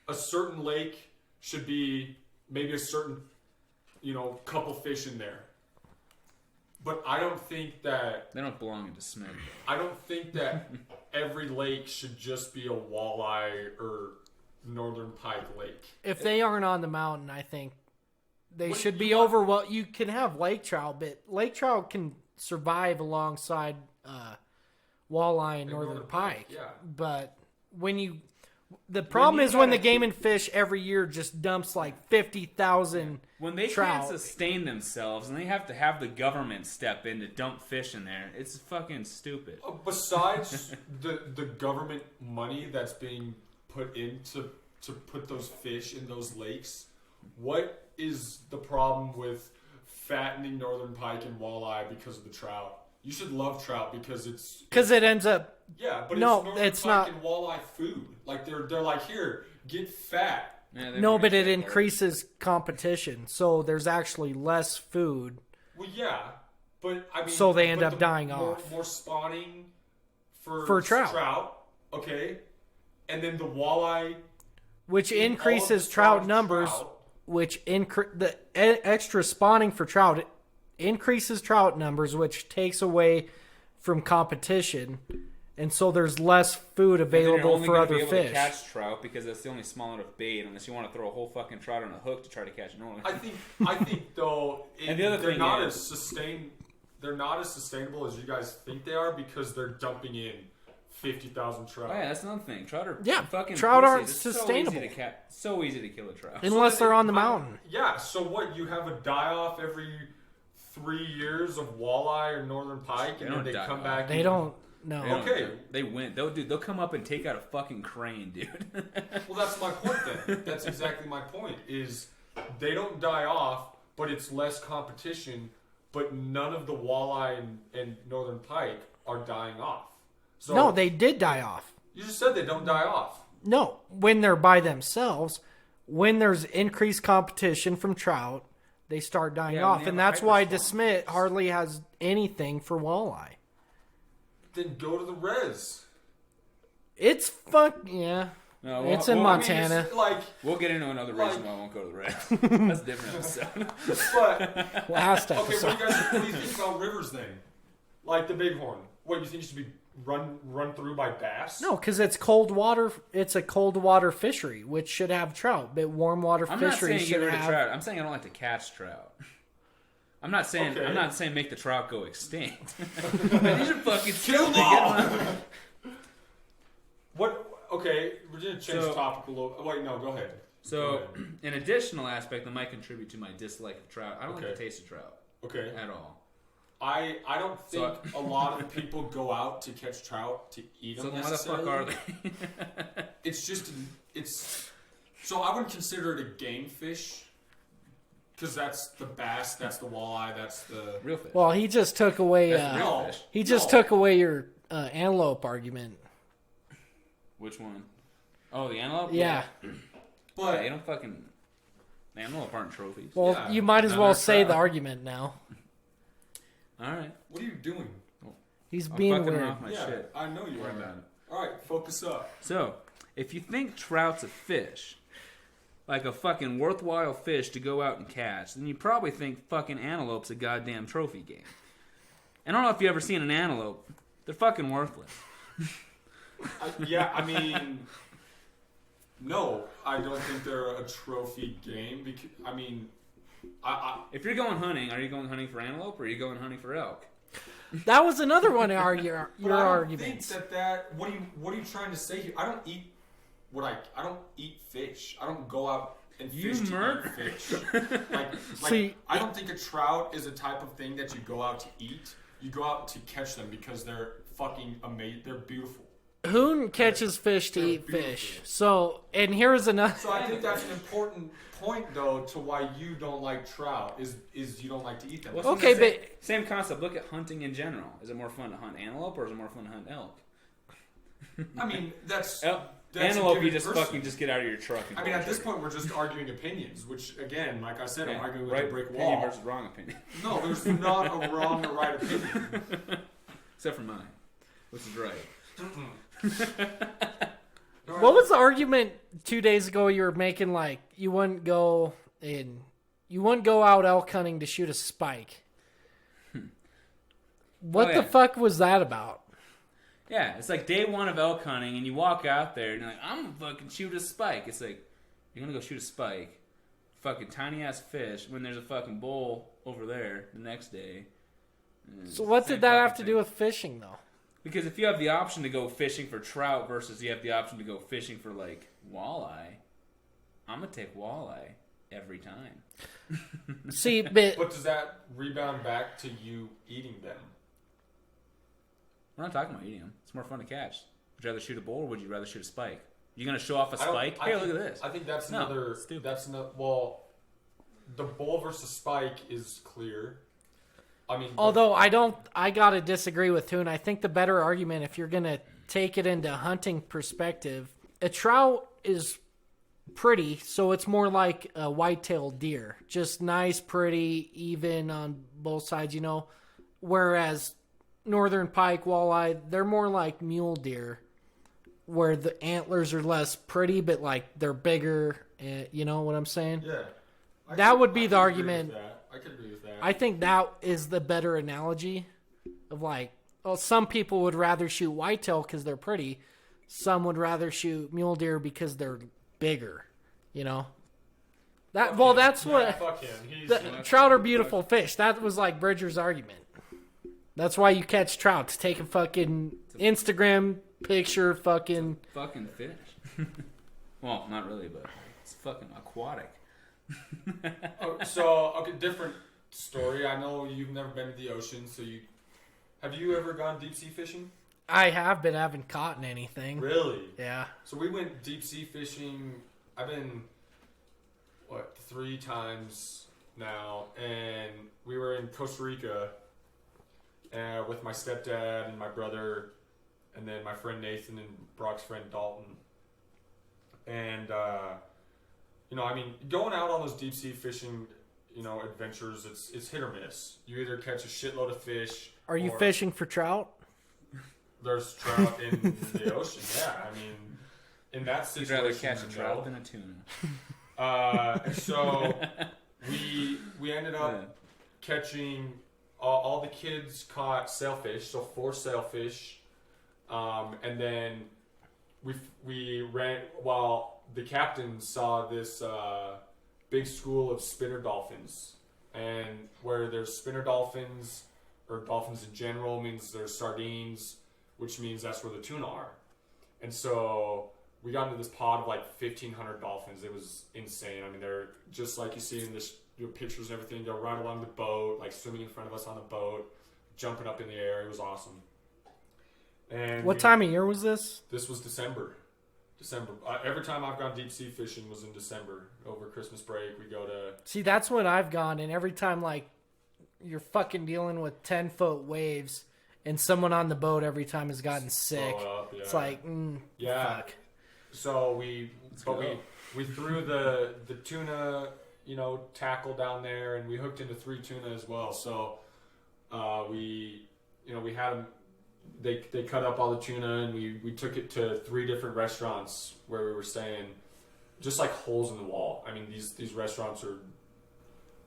B: a certain lake should be maybe a certain couple fish in there. But I don't think that
C: they don't belong in DeSmit.
B: I don't think that every lake should just be a walleye or northern pike lake.
A: If they aren't on the mountain, I think they should be over. Well, you can have lake trout, but lake trout can survive alongside walleye and northern pike.
B: Yeah.
A: But the problem is when the Game and Fish every year just dumps like 50,000
C: when they
A: trout.
C: can't sustain themselves and they have to have the government step in to dump fish in there, it's fucking stupid.
B: Besides the government money that's being put into to put those fish in those lakes, what is the problem with fattening northern pike and walleye because of the trout? You should love trout because
A: it ends up.
B: Yeah, but
A: no,
B: it's northern
A: it's
B: pike
A: not.
B: and walleye food. Like they're like, here, get fat.
C: Yeah,
A: no, but it increases competition, so there's actually less food.
B: Well, yeah, but I mean,
A: so they end up dying
B: more,
A: off.
B: More spawning
A: for trout.
B: Okay, and then the walleye,
A: which increases trout numbers. Which the extra spawning for trout increases trout numbers, which takes away from competition, and so there's less food available for other fish.
C: To catch trout because that's the only small enough bait, unless you want to throw a whole fucking trout on a hook to try to catch it. No,
B: I think though, they're not as sustainable as you guys think they are because they're dumping in 50,000 trout.
C: Oh yeah, that's another thing. Trout are fucking
A: trout aren't
C: it's
A: sustainable.
C: So easy to kill a trout
A: unless they're on the mountain.
B: Yeah. So what? You have a die off every 3 years of walleye or northern pike, and then they come back.
A: They don't. No.
B: Okay.
C: They win. They'll come up and take out a fucking crane, dude.
B: Well, that's my point then. That's exactly my point. Is they don't die off, but it's less competition. But none of the walleye and northern pike are dying off. So,
A: no, they did die off.
B: You just said they don't die off.
A: No, when they're by themselves, when there's increased competition from trout, they start dying
C: Yeah, when
A: off,
C: you
A: and
C: have a
A: that's why
C: hyperstorm.
A: DeSmit hardly has anything for walleye.
B: Then go to the res.
A: It's yeah.
C: No,
A: It's in Montana.
B: it's like,
C: We'll get into another reason
B: Like-
C: why I won't go to the Reds. That's a different episode.
B: but
A: Last
B: okay,
A: episode.
B: what do you think about rivers then? Like the bighorn. What, you think it should be run through by bass?
A: No, because it's cold water. It's a cold water fishery, which should have trout. But warm water
C: I'm not
A: fishery
C: saying get
A: should
C: rid of
A: have.
C: trout. I'm saying I don't like to catch trout. I'm not saying
B: Okay.
C: I'm not saying make the trout go extinct. These are fucking
B: Kill
C: stupid.
B: them all! What? Okay, we're gonna change
C: So-
B: the topic a little. Wait, no, go ahead. Go
C: So,
B: ahead.
C: an additional aspect that might contribute to my dislike of trout. I don't like
B: Okay.
C: the taste of trout
B: Okay,
C: at all.
B: I don't
C: So-
B: think a lot of people go out to catch trout to eat them
C: So why the
B: necessarily.
C: fuck are they?
B: It's just so I wouldn't consider it a game fish because that's the bass, that's the walleye, that's the
C: Real fish.
A: Well, he just took away.
C: That's real
B: no.
C: fish.
A: He just
B: No.
A: took away your antelope argument.
C: Which one? Oh, the antelope.
A: Yeah.
C: Yeah,
B: But
C: you don't fucking. The antelope aren't trophies.
A: Well,
B: Yeah.
A: you might as
C: No,
A: well
C: they're
A: say the
C: trout.
A: argument now.
C: All right.
B: what are you doing?
A: He's
C: I'm
A: being
C: fucking
A: weird.
C: off my
B: yeah,
C: shit.
B: I know you
C: Worry
B: are.
C: about it.
B: All right, focus up.
C: So, if you think trout's a fish, like a fucking worthwhile fish to go out and catch, then you probably think fucking antelope's a goddamn trophy game. And I don't know if you ever seen an antelope. They're fucking worthless.
B: I mean, no, I don't think they're a trophy game. Because I mean,
C: If you're going hunting, are you going hunting for antelope or are you going hunting for elk?
A: That was another one of your
B: but I don't
A: arguments.
B: think that what are you trying to say here? I don't eat I don't eat fish. I don't go out and
C: You
B: fish to
C: murder.
B: eat fish. Like
A: See,
B: I don't think a trout is a type of thing that you go out to eat. You go out to catch them because they're fucking amazing. They're beautiful.
A: Who catches fish to
B: They're
A: eat
B: beautiful.
A: fish? So, and here's another.
B: So I think that's an important point, though, to why you don't like trout is you don't like to eat them.
C: Well,
A: Okay,
C: same concept. Look at hunting in general. Is it more fun to hunt antelope or is it more fun to hunt elk?
B: I mean, that's
C: Elk.
B: That's a
C: Antelope, you
B: given
C: just
B: person.
C: fucking just get out of your truck. And
B: I
C: go
B: mean, at this
C: trigger.
B: point, we're just arguing opinions, which, again, like I said, I'm
C: Yeah,
B: arguing with
C: right
B: a brick
C: opinion
B: wall.
C: versus wrong opinion.
B: No, there's not a wrong or right opinion.
C: Except for mine, which is right.
A: What was the argument 2 days ago you were making? Like you wouldn't go out elk hunting to shoot a spike. What
C: Oh,
A: the
C: yeah.
A: fuck was that about?
C: Yeah, it's like day one of elk hunting, and you walk out there, and you're like, I'm gonna fucking shoot a spike. It's like, you're gonna go shoot a spike, fucking tiny ass fish, when there's a fucking bull over there the next day. And
A: So what
C: same
A: did that have
C: fucking
A: to do
C: thing.
A: with fishing, though?
C: Because if you have the option to go fishing for trout versus you have the option to go fishing for, like, walleye, I'm gonna take walleye every time.
A: See, but
B: But does that rebound back to you eating them?
C: We're not talking about eating them. It's more fun to catch. Would you rather shoot a bull or would you rather shoot a spike? You gonna show off a
B: I don't-
C: spike?
B: I
C: Hey,
B: think-
C: look at this.
B: I think that's
C: No,
B: another.
C: stupid.
B: That's not. Well, the bull versus spike is clear. I mean,
A: although I gotta disagree with Toon. I think the better argument, if you're gonna take it into hunting perspective, a trout is pretty, so it's more like a white-tailed deer, just nice, pretty, even on both sides, you know. Whereas northern pike, walleye, they're more like mule deer, where the antlers are less pretty, but like they're bigger. You know what I'm saying?
B: yeah,
A: That would be
B: I
A: the
B: could agree
A: argument.
B: with that. I could agree with that.
A: I think that is the better analogy of like, well, some people would rather shoot whitetail because they're pretty. Some would rather shoot mule deer because they're bigger. You know. That well, that's
B: Yeah,
A: what
B: fuck him. He's
A: the, trout are beautiful fish. That was like Bridger's argument. That's why you catch trout to take a fucking Instagram picture, fucking.
C: Fucking fish. Well, not really, but it's fucking aquatic.
B: So okay, different story. I know you've never been to the ocean, so have you ever gone deep sea fishing?
A: I have, but haven't caught anything.
B: Really?
A: Yeah.
B: So we went deep sea fishing. I've been 3 times now, and we were in Costa Rica with my stepdad and my brother, and then my friend Nathan and Brock's friend Dalton. And I mean, going out on those deep sea fishing adventures. It's hit or miss. You either catch a shitload of fish.
A: Are you fishing for trout?
B: There's trout in the ocean. Yeah, I mean, in that situation,
C: You'd rather catch a trout than a tuna.
B: So we ended up catching. All the kids caught sailfish, so 4 sailfish, and then we ran while the captain saw this big school of spinner dolphins, and where there's spinner dolphins or dolphins in general means there's sardines, which means that's where the tuna are, and so we got into this pod of like 1,500 dolphins. It was insane. I mean, they're just like you see in this. Pictures and everything. They'll ride along the boat, like swimming in front of us on the boat, jumping up in the air. It was awesome. And
A: what time of year was this?
B: This was December. Every time I've gone deep sea fishing was in December. Over Christmas break, we go to.
A: See, that's when I've gone, and every time like you're fucking dealing with 10-foot waves, and someone on the boat every time has gotten sick.
B: Up, yeah.
A: It's like, fuck.
B: So we threw the tuna. Tackle down there, and we hooked into 3 tuna as well. So we had them. They cut up all the tuna, and we took it to 3 different restaurants where we were staying, just like holes in the wall. I mean, these restaurants are.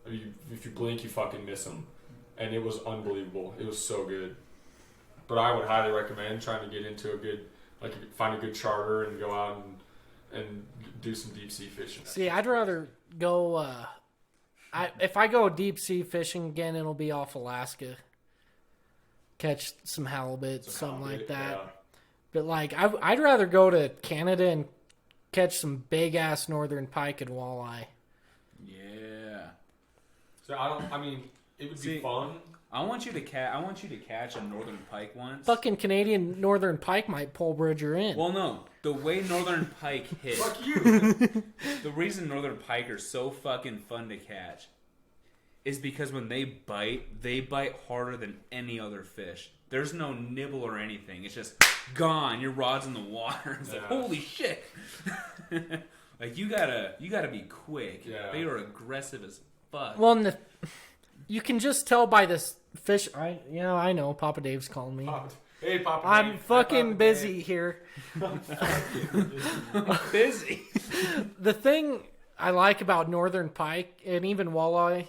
B: If you blink, you fucking miss them, and it was unbelievable. It was so good. But I would highly recommend trying to get into a good, find a good charter and go out and do some deep sea fishing.
A: See, I'd rather go. If I go deep sea fishing again, it'll be off Alaska. Catch some halibut, something like that.
B: Yeah.
A: But I'd rather go to Canada and catch some big ass northern pike and walleye.
C: Yeah.
B: So it would be fun.
C: I want you to catch a northern pike once.
A: Fucking Canadian northern pike might pull Bridger in.
C: Well, no. The way northern pike hit.
B: Fuck you.
C: The reason northern pike are so fucking fun to catch is because when they bite harder than any other fish. There's no nibble or anything. It's just gone. Your rod's in the water. It's like, holy shit. Like you gotta be quick.
B: Yeah.
C: They are aggressive as fuck.
A: Well, you can just tell by this fish. I know. Papa Dave's calling me.
B: Hey, Papa Dave.
A: I'm fucking busy here.
C: Busy.
A: The thing I like about northern pike and even walleye,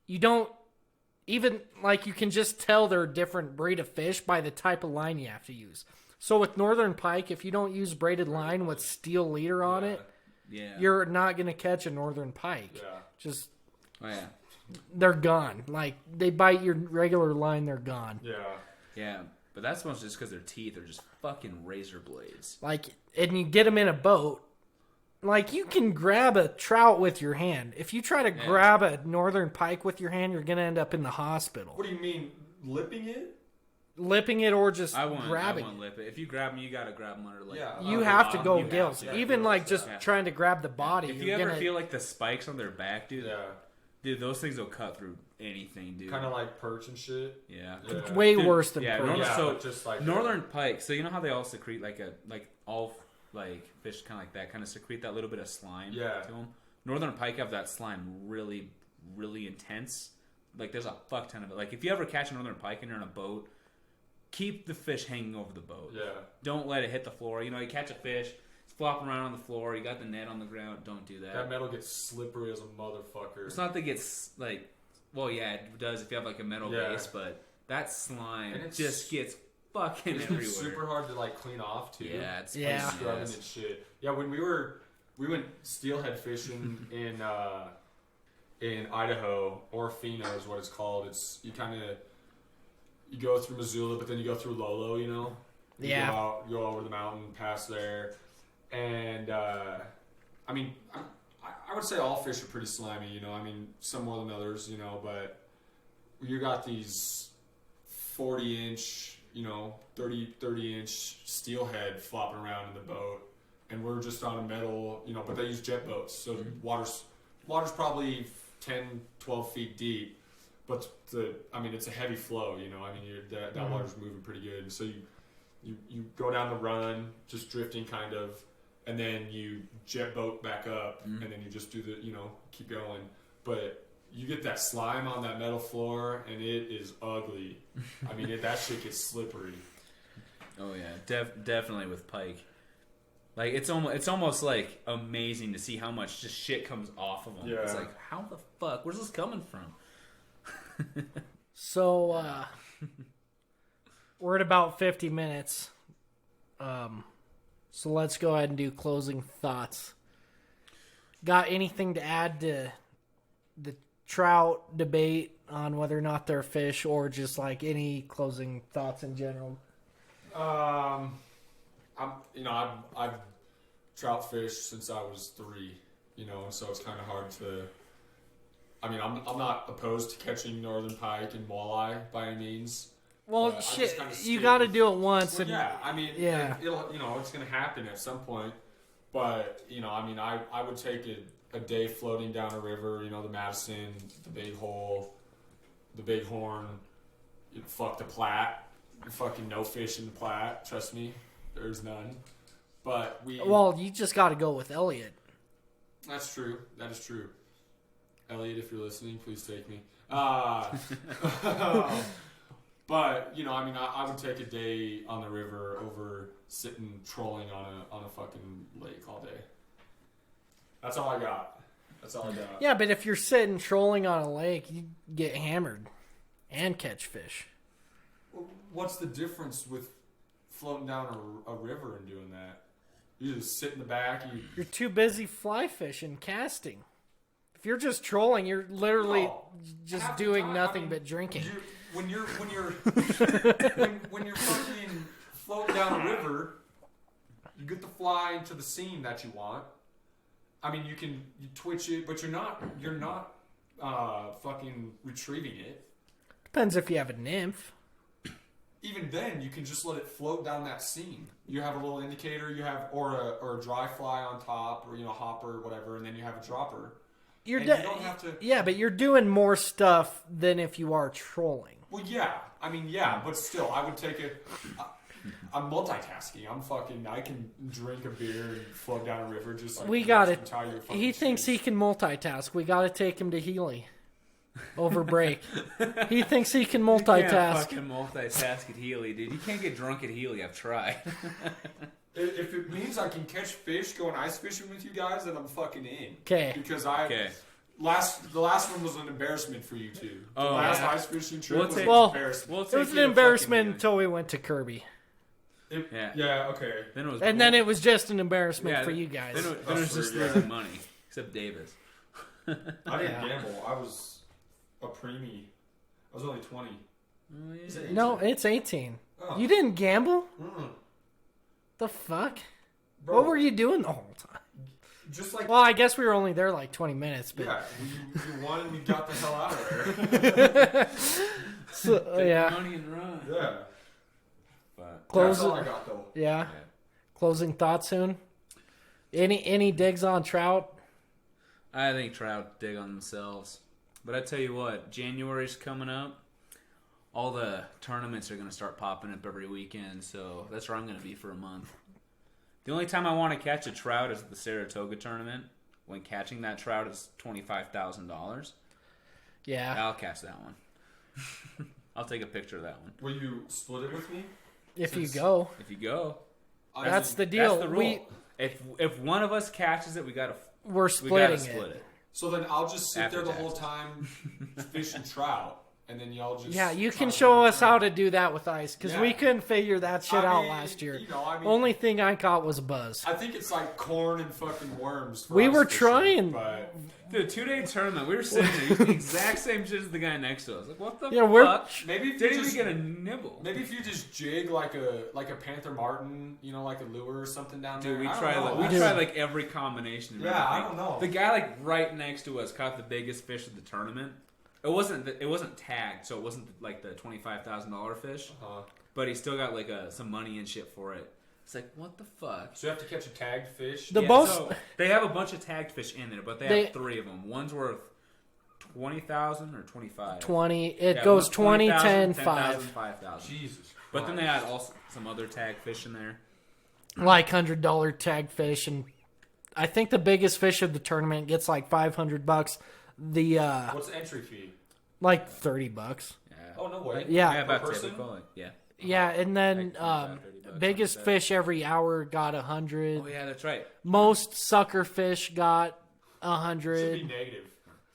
A: you don't even you can just tell they're a different breed of fish by the type of line you have to use. So with northern pike, if you don't use braided line with steel leader on it, you're not gonna catch a northern pike.
B: Yeah.
A: Just
C: yeah.
A: They're gone. Like they bite your regular line, they're gone.
B: Yeah.
C: Yeah, but that's mostly just because their teeth are just fucking razor blades.
A: And you get them in a boat. You can grab a trout with your hand. If you try to grab a northern pike with your hand, you're gonna end up in the hospital.
B: What do you mean, lipping it?
A: Lipping it or just grabbing.
C: I won't lip it. If you grab them, you gotta grab them under
A: you have to go gills. Even
B: gills,
A: trying to grab the body.
C: If you ever feel like the spikes on their back, dude.
B: Yeah.
C: Dude, those things will cut through anything, dude.
B: Kind of like perch and shit.
C: Yeah.
A: It's way worse than perch.
C: So
B: just like
C: northern pike. So you know how they all secrete all fish kind of like that, kind of secrete that little bit of slime.
B: Yeah.
C: To them. Northern pike have that slime really, really intense. There's a fuck ton of it. If you ever catch a northern pike and you're in a boat, keep the fish hanging over the boat.
B: Yeah.
C: Don't let it hit the floor. You catch a fish. Flopping around on the floor, you got the net on the ground. Don't do that.
B: That metal gets slippery as a motherfucker.
C: It's not that it gets it does if you have a metal base, but that slime just gets fucking everywhere.
B: It's super hard to clean off too.
C: Yeah, it's
B: scrubbing and shit. Yeah, when we went steelhead fishing in Idaho, or Fino is what it's called. It's you go through Missoula, but then you go through Lolo. You go over the mountain, past there. And, I would say all fish are pretty slimy, some more than others, but you got these 40-inch, 30-inch steelhead flopping around in the boat, and we're just on a metal, but they use jet boats, so water's probably 10, 12 feet deep, but it's a heavy flow, that water's moving pretty good, so you go down the run, just drifting kind of, and then you jet boat back up, and then you just do keep going. but you get that slime on that metal floor, and it is ugly. I mean, that shit gets slippery.
C: Oh yeah, definitely with pike. Like it's almost like amazing to see how much just shit comes off of them.
B: Yeah.
C: It's like, how the fuck? Where's this coming from?
A: So we're at about 50 minutes. So let's go ahead and do closing thoughts. Got anything to add to the trout debate on whether or not they're fish, or just like any closing thoughts in general?
B: I've trout fished since I was 3, so it's kind of hard to. I mean, I'm not opposed to catching northern pike and walleye by any means.
A: Well, shit, you got to do it once.
B: Well, yeah, I mean,
A: yeah,
B: it'll it's going to happen at some point. But I would take a day floating down a river. The Madison, the Big Hole, the Bighorn. Fuck the Platte. Fucking no fish in the Platte. Trust me, there's none. But
A: well, you just got to go with Elliot.
B: That's true. That is true. Elliot, if you're listening, please take me. But I would take a day on the river over sitting trolling on a fucking lake all day. That's all I got.
A: Yeah, but if you're sitting trolling on a lake, you get hammered and catch fish.
B: What's the difference with floating down a river and doing that? You just sit in the back.
A: You're too busy fly fishing, casting. If you're just trolling, you're literally just doing nothing but drinking.
B: When you're fucking floating down a river, you get the fly into the seam that you want. I mean, you twitch it, but you're not fucking retrieving it.
A: Depends if you have a nymph.
B: Even then, you can just let it float down that seam. You have a little indicator, or a dry fly on top, or hopper, or whatever, and then you have a dropper. You don't have to.
A: Yeah, but you're doing more stuff than if you are trolling.
B: Well, yeah. I mean, yeah, but still, I would take it. I'm multitasking. I can drink a beer and float down a river just like
A: we got it. He thinks he can multitask. We got to take him to Healy over break. He thinks he can multitask.
C: You can't fucking multitask at Healy, dude. You can't get drunk at Healy. I've tried.
B: If it means I can catch fish going ice fishing with you guys, then I'm fucking in.
A: Okay.
B: Because the last one was an embarrassment for you two. The last ice fishing trip was an embarrassment.
A: It was an embarrassment until we went to Kirby.
B: Okay.
A: Then it was just an embarrassment for you guys.
C: Then it was just losing money, except Davis.
B: I didn't gamble. I was a preemie. I was only 20.
A: No, it's 18. Oh. You didn't gamble?
B: Mm-mm.
A: The fuck?
B: Bro,
A: what were you doing the whole time?
B: Just like...
A: Well, I guess we were only there like 20 minutes. But...
B: Yeah, you won and we got the hell out of there.
C: Take money and run.
B: Yeah.
C: But
B: that's all I got, though.
A: Yeah. Closing thoughts soon? Any digs on trout?
C: I think trout dig on themselves. But I tell you what, January's coming up. All the tournaments are going to start popping up every weekend, so that's where I'm going to be for a month. The only time I want to catch a trout is at the Saratoga tournament. When catching that trout is $25,000.
A: Yeah.
C: I'll catch that one. I'll take a picture of that one.
B: Will you split it with me?
A: If you go. That's the deal.
C: That's the rule. If one of us catches it,
A: we're splitting it.
B: So then I'll just sit there the whole time fishing trout. And then y'all just...
A: Yeah, you can show us how to do that with ice, because we couldn't figure that shit out last year. Only thing I caught was a buzz.
B: I think it's like corn and fucking worms.
A: We were trying.
B: But...
C: Dude, 2-day tournament, we were sitting there, the exact same shit as the guy next to us. Like, what the fuck?
B: Maybe if
C: didn't even get a nibble.
B: Maybe if you just jig like a Panther Martin, like a lure or something down there.
C: Dude, we tried like every combination.
B: Yeah, I don't know.
C: The guy like right next to us caught the biggest fish of the tournament. It wasn't tagged, so it wasn't like the $25,000 fish. But he still got like some money and shit for it. It's like, what the fuck?
B: So you have to catch a tagged fish?
C: So they have a bunch of tagged fish in there, but they have 3 of them. One's worth $20,000 or $25,000.
A: 20. It goes 20, 10, 5.
C: 5,000.
B: Jesus Christ.
C: But then they had also some other tagged fish in there.
A: Like $100 tagged fish, and I think the biggest fish of the tournament gets like $500.
B: What's the entry fee?
A: like $30.
C: Yeah.
B: Oh, no way.
A: Yeah.
C: Yeah, about
B: Per person?
C: typical. Yeah.
A: Yeah, and then
C: $30
A: biggest
C: like that.
A: fish every hour got 100.
C: Oh yeah, that's right.
A: Most sucker fish got
B: Should be
A: 100.
B: negative.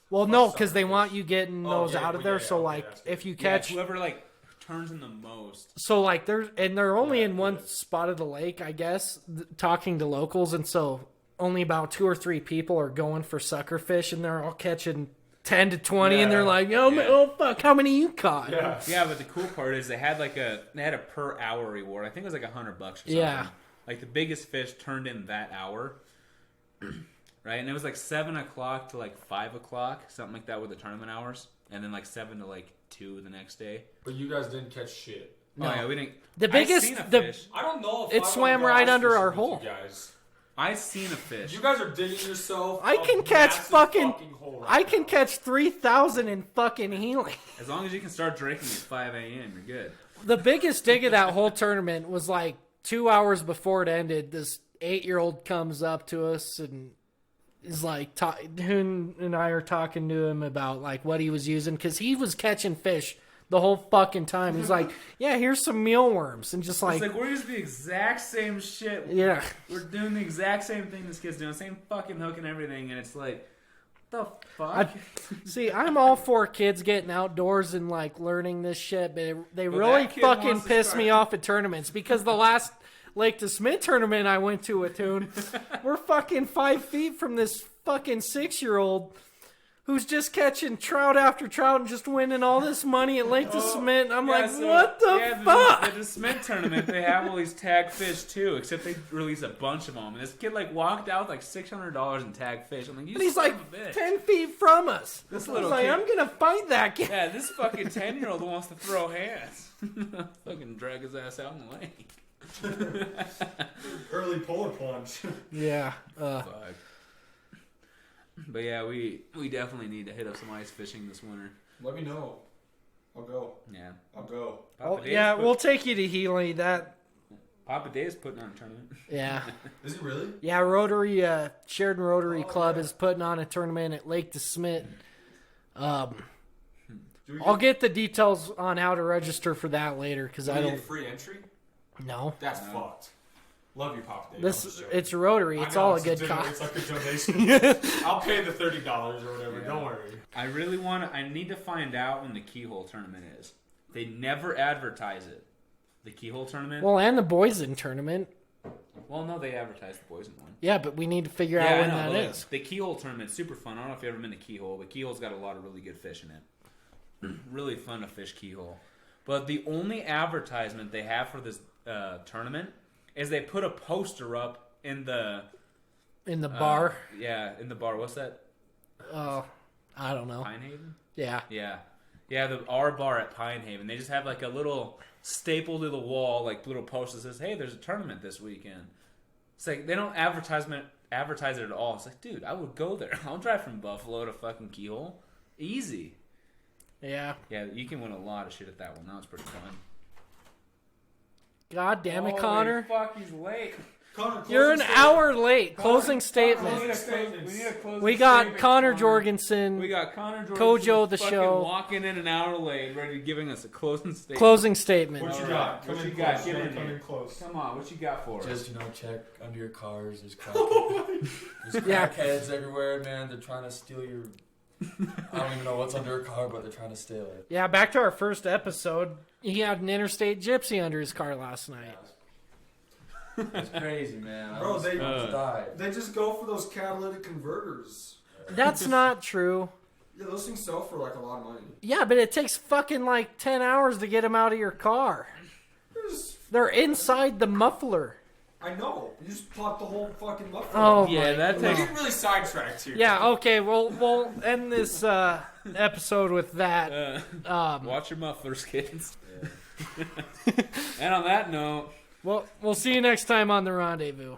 A: Well,
B: Fuck
A: no,
B: sucker
A: because they
B: fish.
A: want you getting
B: Oh,
A: those
B: yeah,
A: out of
B: yeah,
A: there.
B: yeah,
A: So
B: okay,
A: like,
B: that's good.
A: if you
C: Yeah,
A: catch,
C: whoever like turns in the most.
A: so like they're only in one
B: yeah.
A: spot of the lake, I guess. Talking to locals, and so only about 2 or 3 people are going for sucker fish, and they're all catching 10 to 20, and they're
B: Yeah.
A: like, oh,
C: Yeah.
A: oh fuck, how many you caught?
B: Yeah.
C: Yeah, but the cool part is they had a per hour reward. I think it was like $100 or something.
A: Yeah.
C: Like the biggest fish turned in that hour. Right? And it was like 7 o'clock to like 5 o'clock, something like that, with the tournament hours. And then like 7 to like 2 the next day.
B: But you guys didn't catch shit.
A: No.
C: Oh yeah, we didn't.
A: The biggest-
C: I seen a
A: the-
C: fish.
B: I don't know if
A: It
B: I
A: swam
B: wanna go
A: right
B: ice
A: under
B: fishing
A: our
B: with
A: hole.
B: You guys.
C: I seen a fish.
B: You guys are digging yourself.
A: I
B: a
A: can catch
B: massive
A: fucking
B: hole right
A: I can
B: now.
A: catch 3,000 in fucking Healy.
C: As long as you can start drinking at 5 a.m., you're good.
A: The biggest dig of that whole tournament was like 2 hours before it ended. This 8-year-old comes up to us and is like, Hoon and I are talking to him about like what he was using because he was catching fish the whole fucking time. He's like, yeah, here's some mealworms, and just
C: It's
A: like,
C: like we're using the exact same shit.
A: yeah,
C: We're doing the exact same thing this kid's doing, same fucking hook and everything, and it's like, what the fuck?
A: see, I'm all for kids getting outdoors and like learning this shit, but they
C: But
A: really
C: that kid
A: fucking
C: wants to
A: piss me
C: start-
A: off at tournaments because the last Lake to Smith tournament I went to with Toon, we're fucking 5 feet from this fucking 6-year-old who's just catching trout after trout and just winning all this money at Lake to Smith. I'm like,
C: so-
A: what the
C: yeah,
A: fuck?
C: The Smith tournament, they have all these tag fish too, except they release a bunch of them. And this kid like walked out with like $600 in tag fish. I'm like, you
A: And he's
C: son
A: like
C: of a bitch.
A: 10 feet from us.
C: This
A: I
C: little
A: was like,
C: kid-
A: I'm gonna fight that kid.
C: Yeah, this fucking 10-year-old wants to throw hands. Fucking drag his ass out in the lake.
B: Early polar plunge.
A: Yeah.
C: Fuck. But yeah, we definitely need to hit up some ice fishing this winter.
B: Let me know. I'll go.
C: Yeah.
B: I'll go.
A: Oh, yeah, we'll take you to Healy.
C: Papa Day's putting on a tournament.
A: Yeah.
B: Is it really?
A: Yeah, Rotary, Sheridan Rotary
B: Oh,
A: Club
B: yeah.
A: is putting on a tournament at Lake to Smith.
B: Do we
A: I'll get the details on how to register for that later because I
B: do we
A: don't
B: get free entry?
A: know.
B: That's fucked. Love you, Papa Dave.
A: It's Rotary. It's all a good
B: It's
A: cause.
B: like a donation. I'll pay the $30 or whatever.
C: Yeah.
B: Don't worry.
C: I need to find out when the keyhole tournament is. They never advertise it. The keyhole tournament?
A: Well, and the Boysen tournament.
C: Well, no, they advertise the boys in one.
A: Yeah, but we need to figure out
C: Yeah,
A: when
C: I know.
A: that
C: Look,
A: is.
C: the keyhole tournament's super fun. I don't know if you've ever been to Keyhole, but Keyhole's got a lot of really good fish in it. Really fun to fish Keyhole. But the only advertisement they have for this tournament is they put a poster up in the
A: bar.
C: Yeah, in the bar. What's that?
A: Oh, I don't know.
C: Pine Haven?
A: Yeah.
C: Yeah, our bar at Pine Haven. They just have like a little staple to the wall, like little poster that says, "Hey, there's a tournament this weekend." It's like they don't advertise it at all. It's like, dude, I would go there. I'll drive from Buffalo to fucking Keyhole. Easy.
A: Yeah.
C: Yeah, you can win a lot of shit at that one. That was pretty fun.
A: God damn it,
C: Holy
A: Connor.
C: Fuck, he's late.
B: Connor,
A: You're an hour late. Closing statement.
C: We need a closing
A: We got
C: statement,
A: Connor Jorgensen.
C: We got Connor Jorgensen.
A: Kojo the
C: fucking
A: show.
C: walking in an hour late, ready to giving us a closing statement.
A: Closing statement.
B: What you
C: All
B: got?
C: right.
B: Come
C: What
B: in
C: you got?
B: close.
C: Get in
B: Come
C: here.
B: in close.
C: Come on, what you got for us?
D: Just, check under your cars. There's
A: Yeah.
D: crackheads everywhere, man. They're trying to steal your... I don't even know what's under a car, but they're trying to steal it.
A: Yeah, back to our first episode. He had an interstate gypsy under his car last night.
D: It's crazy, man.
B: Bro, they-
D: almost died.
B: They just go for those catalytic converters.
A: That's not true.
B: Yeah, those things sell for like a lot of money.
A: Yeah, but it takes fucking like 10 hours to get them out of your car. They're inside the muffler.
B: I know. You just pop the whole fucking muffler.
A: Oh,
C: Yeah,
A: my
C: that
B: We're
C: takes.
B: getting really sidetracked here.
A: Yeah, okay, we'll end this episode with that.
C: Watch your mufflers, kids. And on that note.
A: We'll see you next time on The Rendezvous.